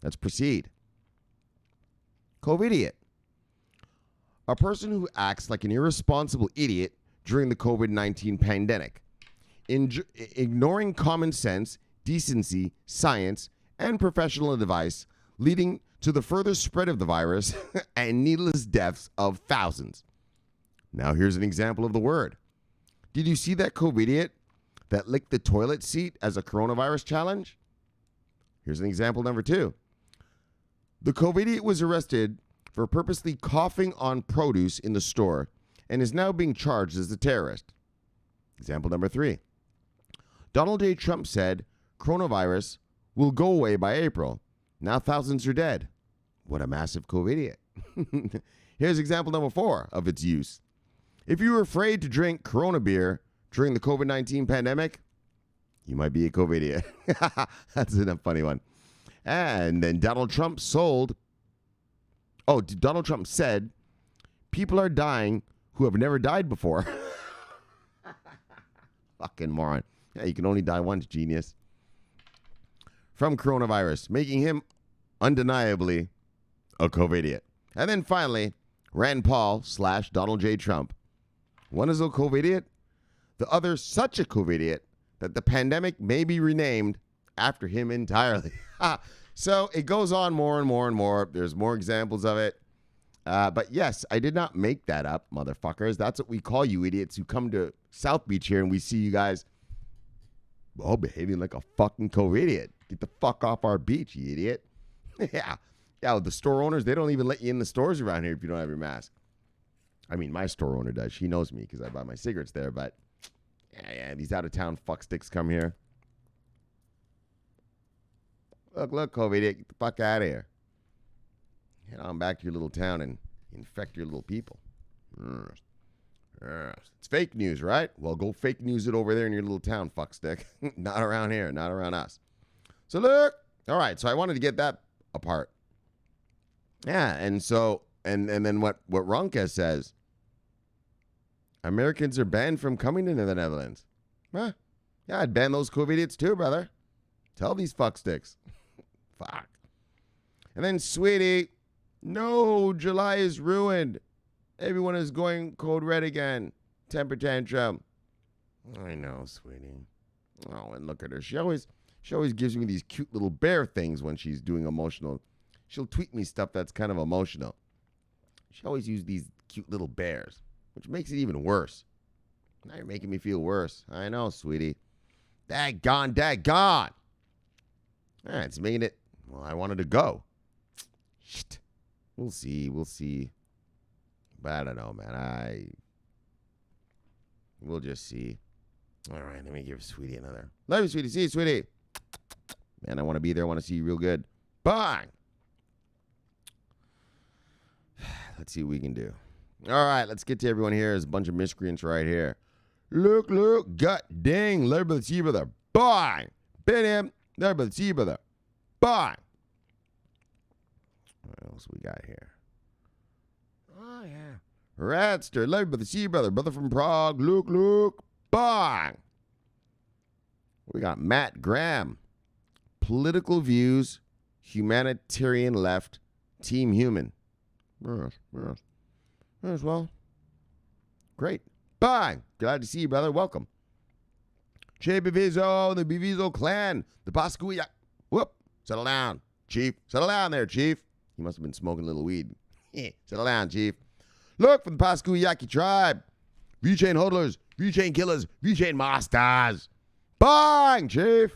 Let's proceed. Co-vidiot. A person who acts like an irresponsible idiot during the COVID-19 pandemic, ignoring common sense, decency, science, and professional advice, leading to the further spread of the virus and needless deaths of thousands. Now here's an example of the word. Did you see that co-vidiot that licked the toilet seat as a coronavirus challenge? Here's an example number 2. The co-vidiot was arrested for purposely coughing on produce in the store and is now being charged as a terrorist. Example number 3. Donald J. Trump said coronavirus will go away by April. Now thousands are dead. What a massive co-vidiot. Here's example number 4 of its use. If you were afraid to drink Corona beer during the COVID-19 pandemic, you might be a co-vidiot. That's a funny one. And then Donald Trump said, people are dying who have never died before. Fucking moron. Yeah, you can only die once, genius. From coronavirus, making him undeniably a co-vidiot. And then finally, Rand Paul / Donald J. Trump. One is a co-vidiot, the other such a co-vidiot that the pandemic may be renamed after him entirely. So it goes on more and more and more. There's more examples of it. But yes, I did not make that up, motherfuckers. That's what we call you idiots who come to South Beach here and we see you guys all behaving like a fucking co-idiot. Get the fuck off our beach, you idiot. Yeah, the store owners, they don't even let you in the stores around here if you don't have your mask. I mean, my store owner does. She knows me because I buy my cigarettes there. But, yeah, these out-of-town fucksticks come here. Look, co-idiot, get the fuck out of here. Head on back to your little town and infect your little people. It's fake news, right? Well, go fake news it over there in your little town, fuckstick. Not around here, not around us. So look, all right, so I wanted to get that apart. Yeah, and so, and then what Ronka says, Americans are banned from coming into the Netherlands. Huh? Yeah, I'd ban those co-idiots too, brother. Tell these fucksticks. Fuck. And then, sweetie, no, July is ruined. Everyone is going code red again. Temper tantrum. I know, sweetie. Oh, and look at her. She always gives me these cute little bear things when she's doing emotional. She'll tweet me stuff that's kind of emotional. She always uses these cute little bears, which makes it even worse. Now you're making me feel worse. I know, sweetie. Daggone. It's making it. Well, I wanted to go. Shit. We'll see. But I don't know, man. We'll just see. All right, let me give Sweetie another. Love you, Sweetie. See you, Sweetie. Man, I want to be there. I want to see you real good. Bye. Let's see what we can do. All right, let's get to everyone here. There's a bunch of miscreants right here. Look, gut ding. Love you, see you, brother. Bye. Bit him. Love you, see you, brother. Bye. What else we got here? Oh, yeah. Ratster. Love you, brother. See you, brother. Brother from Prague. Look. Bye. We got Matt Graham. Political views. Humanitarian left. Team human. Yes, well. Great. Bye. Glad to see you, brother. Welcome. Che Bevizo, the Bevizo clan. The Pascuia. Whoop. Settle down. Chief. Settle down there, Chief. He must have been smoking a little weed. Settle down, Chief. Look, from the Paskuyaki tribe. V-Chain hodlers, V-Chain killers, V-Chain masters. Bang, Chief.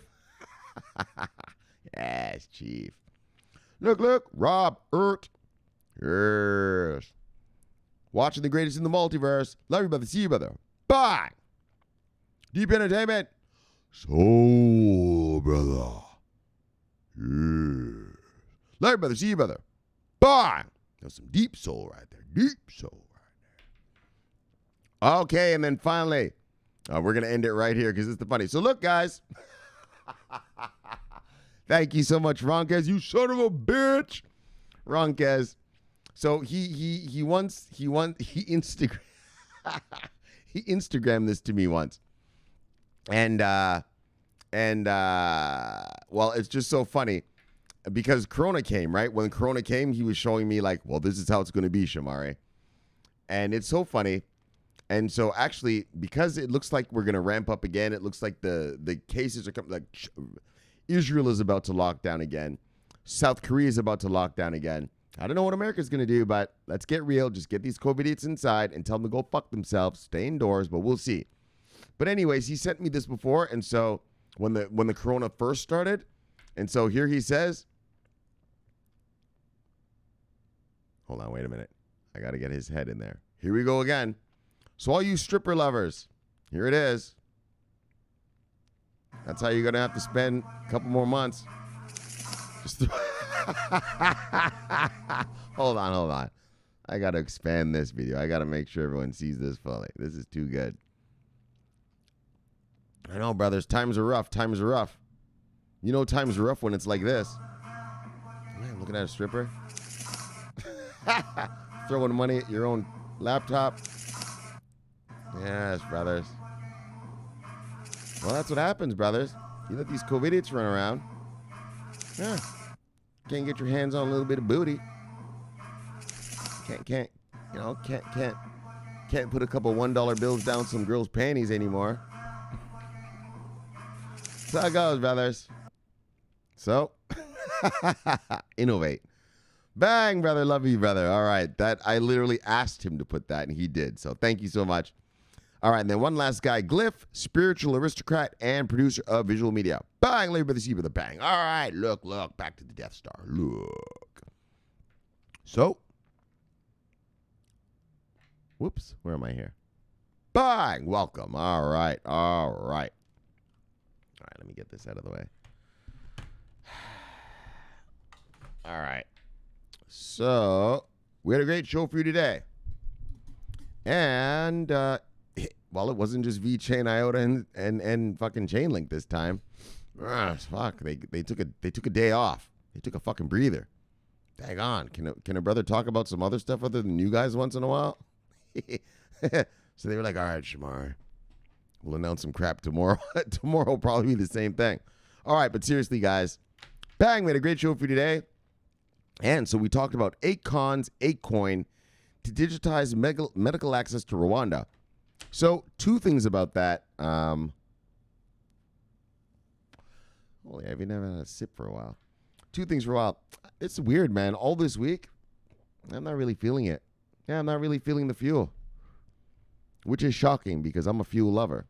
Yes, Chief. Look, Rob Ert. Yes. Watching the greatest in the multiverse. Love you, brother. See you, brother. Bye. Deep Entertainment. Soul, brother. Yeah. Love you, brother. See you, brother. Bye. There's some deep soul right there. Deep soul right there. Okay, and then finally, we're going to end it right here because it's the funny. So look, guys. Thank you so much, Ronkez. You son of a bitch. Ronkez. So he Instagrammed this to me once. And well, it's just so funny because Corona came, right? When Corona came, he was showing me like, well, this is how it's going to be, Shomari. And it's so funny. And so actually, because it looks like we're going to ramp up again, it looks like the cases are coming, like Israel is about to lock down again. South Korea is about to lock down again. I don't know what America's going to do, but let's get real. Just get these COVID-8s inside and tell them to go fuck themselves. Stay indoors, but we'll see. But anyways, he sent me this before, and so when the Corona first started, and so here he says, hold on, wait a minute. I got to get his head in there. Here we go again. So all you stripper lovers, here it is. That's how you're going to have to spend a couple more months. Just hold on. I got to expand this video. I got to make sure everyone sees this fully. This is too good. I know, brothers. Times are rough. You know times are rough when it's like this. Man, looking at a stripper. Throwing money at your own laptop. Yes, brothers. Well, that's what happens, brothers. You let these COVIDians run around. Yeah. Can't get your hands on a little bit of booty. Can't put a couple $1 bills down some girls' panties anymore. That's how it goes, brothers. So, innovate. Bang, brother. Love you, brother. All right. That I literally asked him to put that, and he did. So thank you so much. All right. And then one last guy, Glyph, spiritual aristocrat and producer of visual media. Bang, love you, brother. See you, brother. Bang. All right. Look. Back to the Death Star. Look. So. Whoops. Where am I here? Bang. Welcome. All right. Let me get this out of the way. All right. So, we had a great show for you today. And, well, it wasn't just V-Chain, IOTA, and fucking Chainlink this time. Fuck, they took a day off. They took a fucking breather. Dang on. Can a brother talk about some other stuff other than you guys once in a while? So they were like, all right, Shomari, we'll announce some crap tomorrow. Tomorrow will probably be the same thing. All right, but seriously, guys, bang, we had a great show for you today. And so we talked about Akoin to digitize medical access to Rwanda. So two things about that. Holy, I haven't had a sip for a while. Two things for a while. It's weird, man. All this week, I'm not really feeling it. Yeah, I'm not really feeling the fuel. Which is shocking because I'm a fuel lover.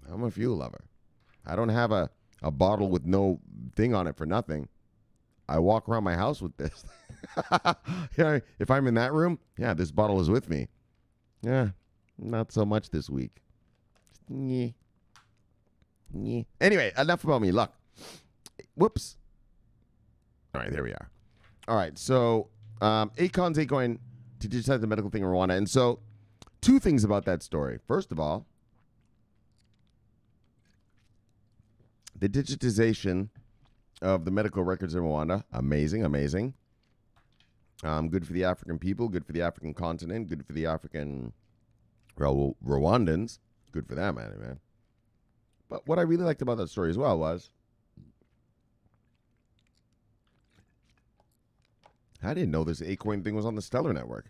I don't have a bottle with no thing on it for nothing. I walk around my house with this. Yeah, if I'm in that room, yeah, this bottle is with me. Yeah, not so much this week. Anyway, enough about me. Look. Whoops. All right, there we are. All right, so Akoin to digitize the medical thing in Rwanda. And so two things about that story. First of all, the digitization of the medical records in Rwanda. Amazing. Good for the African people, good for the African continent, good for the African Rwandans. Good for them, man. But what I really liked about that story as well was I didn't know this Akoin thing was on the Stellar Network.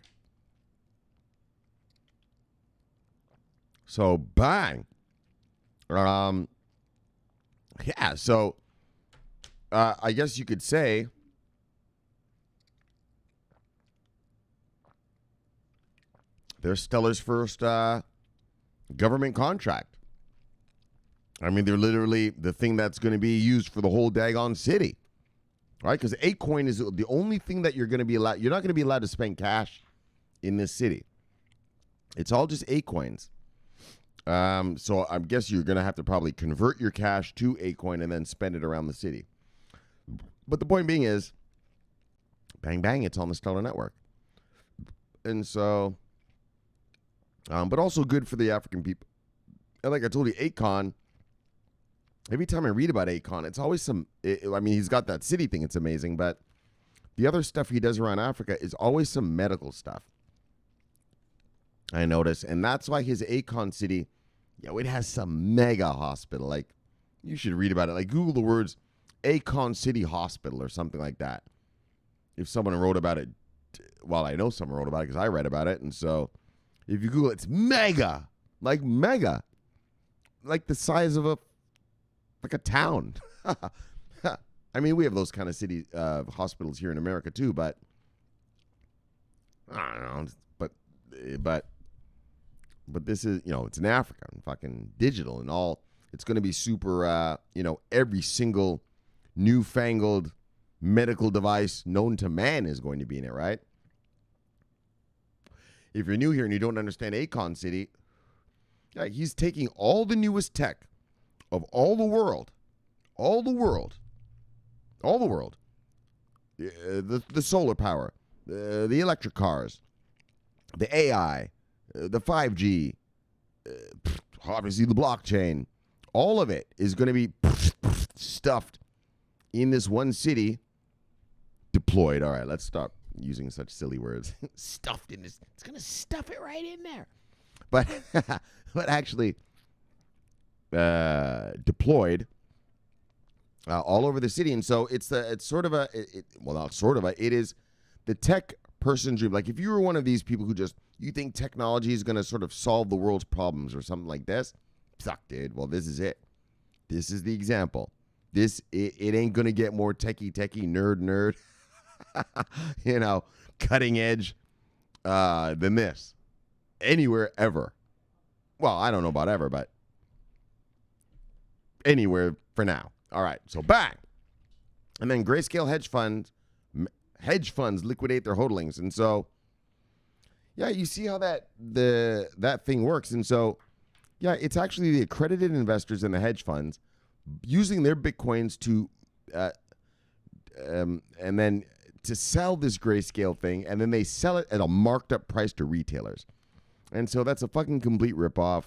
So, bang. Yeah, so I guess you could say They're Stellar's first government contract. I mean, they're literally the thing that's going to be used for the whole daggone city, right? Because Akoin is the only thing that you're going to be allowed. You're not going to be allowed to spend cash in this city. It's all just Akoins. So I guess you're going to have to probably convert your cash to Akoin and then spend it around the city. But the point being is, bang, bang, it's on the Stellar network. And so, but also good for the African people. And like I told you, Akon, every time I read about Akon, it's always I mean, he's got that city thing. It's amazing. But the other stuff he does around Africa is always some medical stuff. I notice. And that's why his Akon city, it has some mega hospital. Like, you should read about it. Like, Google the words Akon City Hospital or something like that. If someone wrote about it, well, I know someone wrote about it because I read about it. And so if you Google it, it's mega. Like mega. Like the size of a town. I mean, we have those kind of city hospitals here in America too, but I don't know. But this is, it's in Africa and fucking digital and all. It's going to be super, every single newfangled medical device known to man is going to be in it, right? If you're new here and you don't understand Akon City, he's taking all the newest tech of all the world, the solar power, the electric cars, the AI, the 5G, obviously the blockchain, all of it is going to be stuffed in this one city, deployed. All right, let's stop using such silly words. Stuffed in this. It's going to stuff it right in there. But actually deployed all over the city. And so it is the tech person's dream. Like if you were one of these people who you think technology is going to sort of solve the world's problems or something like this, suck, dude. Well, this is it. This is the example. It ain't going to get more techie, nerd, cutting edge than this. Anywhere, ever. Well, I don't know about ever, but anywhere for now. All right, so bang. And then Grayscale hedge funds liquidate their hodlings. And so, you see how that thing works. And so, it's actually the accredited investors and the hedge funds using their Bitcoins to and then to sell this Grayscale thing, and then they sell it at a marked up price to retailers. And so that's a fucking complete ripoff.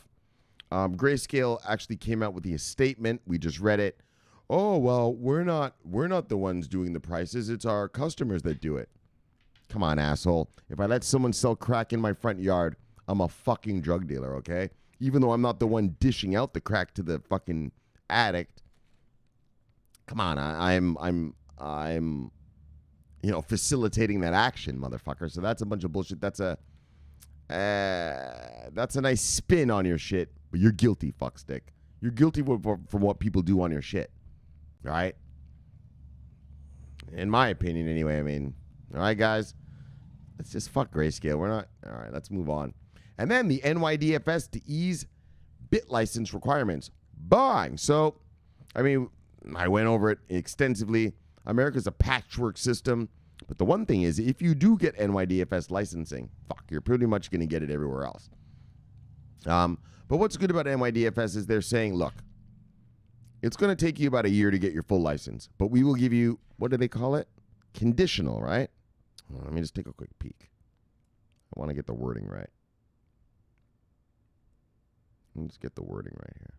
Grayscale actually came out with a statement. We just read it. Oh, well, we're not the ones doing the prices. It's our customers that do it. Come on, asshole. If I let someone sell crack in my front yard, I'm a fucking drug dealer, okay? Even though I'm not the one dishing out the crack to the fucking addict. Come on, I'm facilitating that action, motherfucker. So that's a bunch of bullshit. That's a nice spin on your shit, but you're guilty, fuckstick. You're guilty from what people do on your shit. All right? In my opinion, anyway. I mean, all right, guys? Let's just fuck Grayscale. We're not... All right, let's move on. And then the NYDFS to ease bit license requirements. Bang! So, I mean, I went over it extensively. America's a patchwork system. But the one thing is, if you do get NYDFS licensing, you're pretty much going to get it everywhere else. But what's good about NYDFS is they're saying, look, it's going to take you about a year to get your full license, but we will give you, what do they call it? Conditional, right? Let me just take a quick peek. I want to get the wording right. Let's get the wording right here.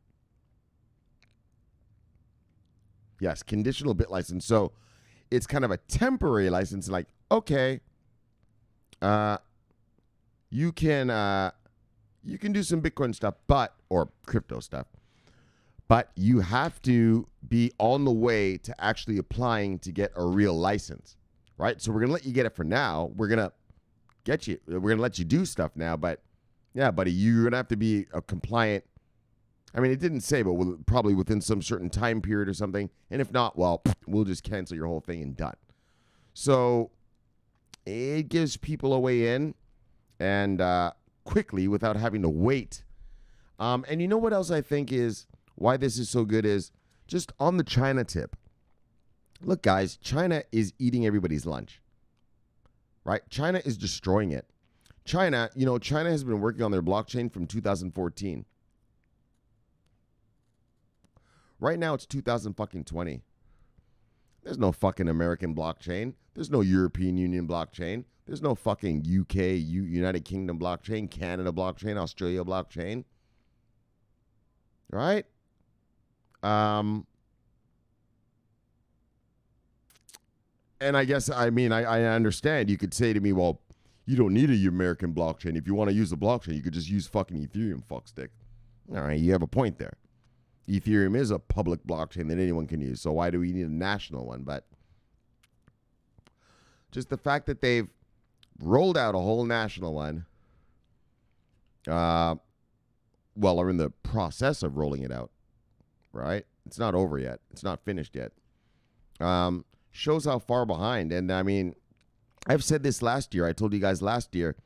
Yes, conditional bit license. So it's kind of a temporary license, like, okay, you can do some Bitcoin stuff, or crypto stuff, but you have to be on the way to actually applying to get a real license, right? So we're going to let you get it for now. We're going to let you do stuff now, but yeah, buddy, you're going to have to be a compliant. I mean, it didn't say, but probably within some certain time period or something. And if not, well, we'll just cancel your whole thing and done. So it gives people a way in. And quickly without having to wait. And you know what else I think is why this is so good is just on the China tip. Look, guys, China is eating everybody's lunch, right? China is destroying it. China has been working on their blockchain from 2014. Right now, it's 2020. There's no fucking American blockchain. There's no European Union blockchain. There's no fucking UK, United Kingdom blockchain, Canada blockchain, Australia blockchain. Right? And I guess, I understand. You could say to me, well, you don't need a American blockchain. If you want to use the blockchain, you could just use fucking Ethereum, fuckstick. All right, you have a point there. Ethereum is a public blockchain that anyone can use. So why do we need a national one? But just the fact that they've rolled out a whole national one, are in the process of rolling it out, right? It's not over yet. It's not finished yet. Shows how far behind. And I mean, I've said this last year. I told you guys last year,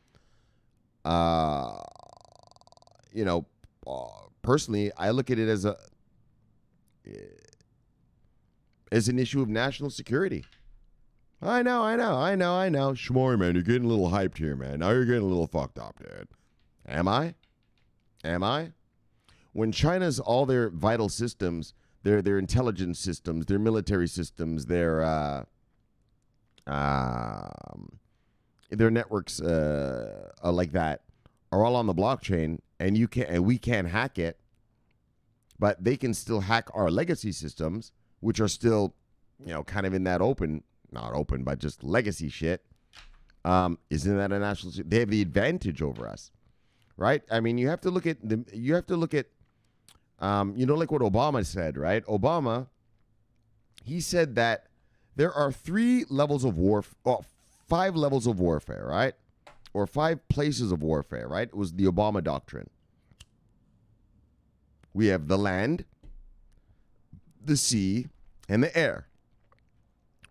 personally, I look at it as an issue of national security. I know. Shomari, man, you're getting a little hyped here, man. Now you're getting a little fucked up, dude. Am I? When China's all their vital systems, their intelligence systems, their military systems, their networks like that are all on the blockchain, and we can't hack it, but they can still hack our legacy systems, which are still, kind of in that not open, but just legacy shit. Isn't that a national? They have the advantage over us, right? I mean, you have to look at like what Obama said, right? Obama, he said that there are 5 levels of warfare, right? Or 5 places of warfare, right? It was the Obama doctrine. We have the land, the sea, and the air,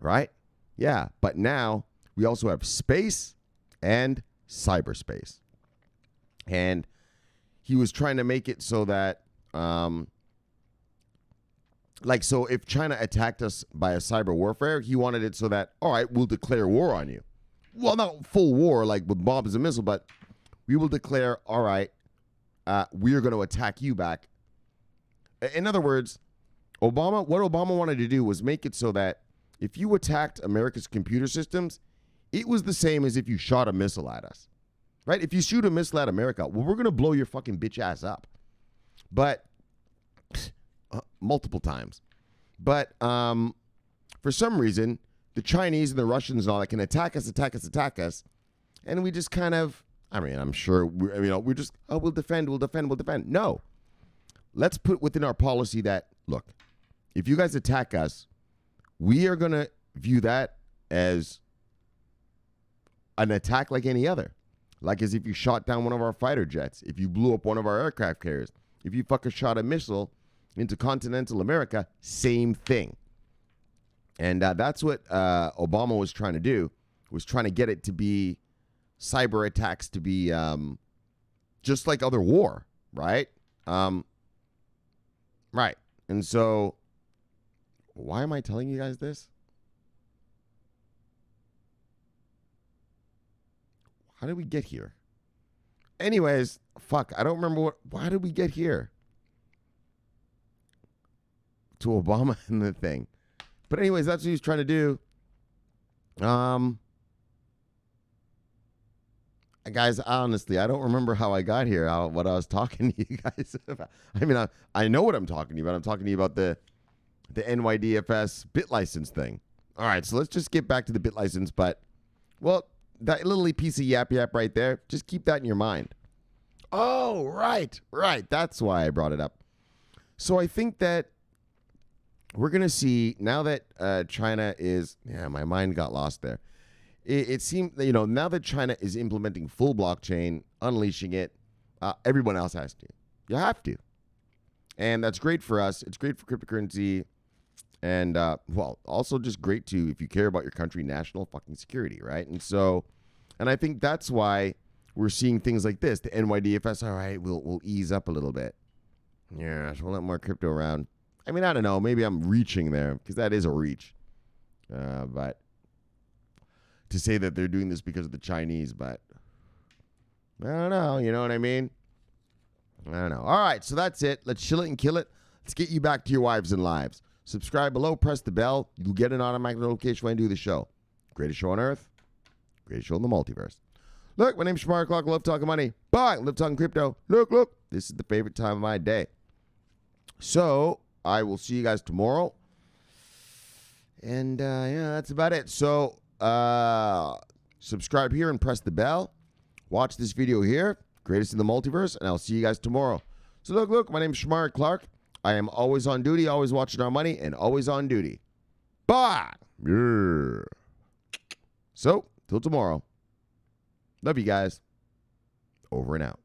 right? Yeah, but now we also have space and cyberspace. And he was trying to make it so that, so if China attacked us by a cyber warfare, he wanted it so that, all right, we'll declare war on you. Well, not full war like with bombs and missiles, but we will declare, all right, we are going to attack you back. In other words, what Obama wanted to do was make it so that if you attacked America's computer systems, it was the same as if you shot a missile at us, right? If you shoot a missile at America, well, we're going to blow your fucking bitch ass up. But multiple times. But for some reason, the Chinese and the Russians and all that can attack us. And we just kind of, I'm sure, we're just, we'll defend. No. Let's put within our policy that, look, if you guys attack us, we are going to view that as an attack like any other. Like as if you shot down one of our fighter jets, if you blew up one of our aircraft carriers, if you fucking shot a missile into continental America, same thing. And that's what Obama was trying to do, was trying to get it to be cyber attacks to be just like other war, right? Right. And so why am I telling you guys this? How did we get here? Anyways, fuck, I don't remember why did we get here? To Obama and the thing. But anyways, that's what he was trying to do. Guys, honestly, I don't remember how I got here, what I was talking to you guys about. I know what I'm talking to you about. I'm talking to you about the NYDFS bit license thing. All right, so let's just get back to the bit license. But, well, that little piece of yap right there, just keep that in your mind. Oh, right. That's why I brought it up. So I think that we're going to see, now that China is, my mind got lost there. It seemed, now that China is implementing full blockchain, unleashing it, everyone else has to. You have to. And that's great for us. It's great for cryptocurrency. And, also just great to, if you care about your country, national fucking security, right? And I think that's why we're seeing things like this. The NYDFS, all right, we'll ease up a little bit. Yeah, so we'll let more crypto around. I mean, I don't know. Maybe I'm reaching there because that is a reach. But to say that they're doing this because of the Chinese, but I don't know. You know what I mean? I don't know. All right, so that's it. Let's chill it and kill it. Let's get you back to your wives and lives. Subscribe below. Press the bell. You'll get an automatic notification when I do the show. Greatest show on earth. Greatest show in the multiverse. Look, my name's Shomari Clarke. I love talking money. Bye. I love talking crypto. Look. This is the favorite time of my day. So I will see you guys tomorrow. And yeah, that's about it. So subscribe here and press the bell. Watch this video here. Greatest in the multiverse. And I'll see you guys tomorrow. So look, my name's Shomari Clarke. I am always on duty, always watching our money, and always on duty. Bye. Yeah. So, till tomorrow. Love you guys. Over and out.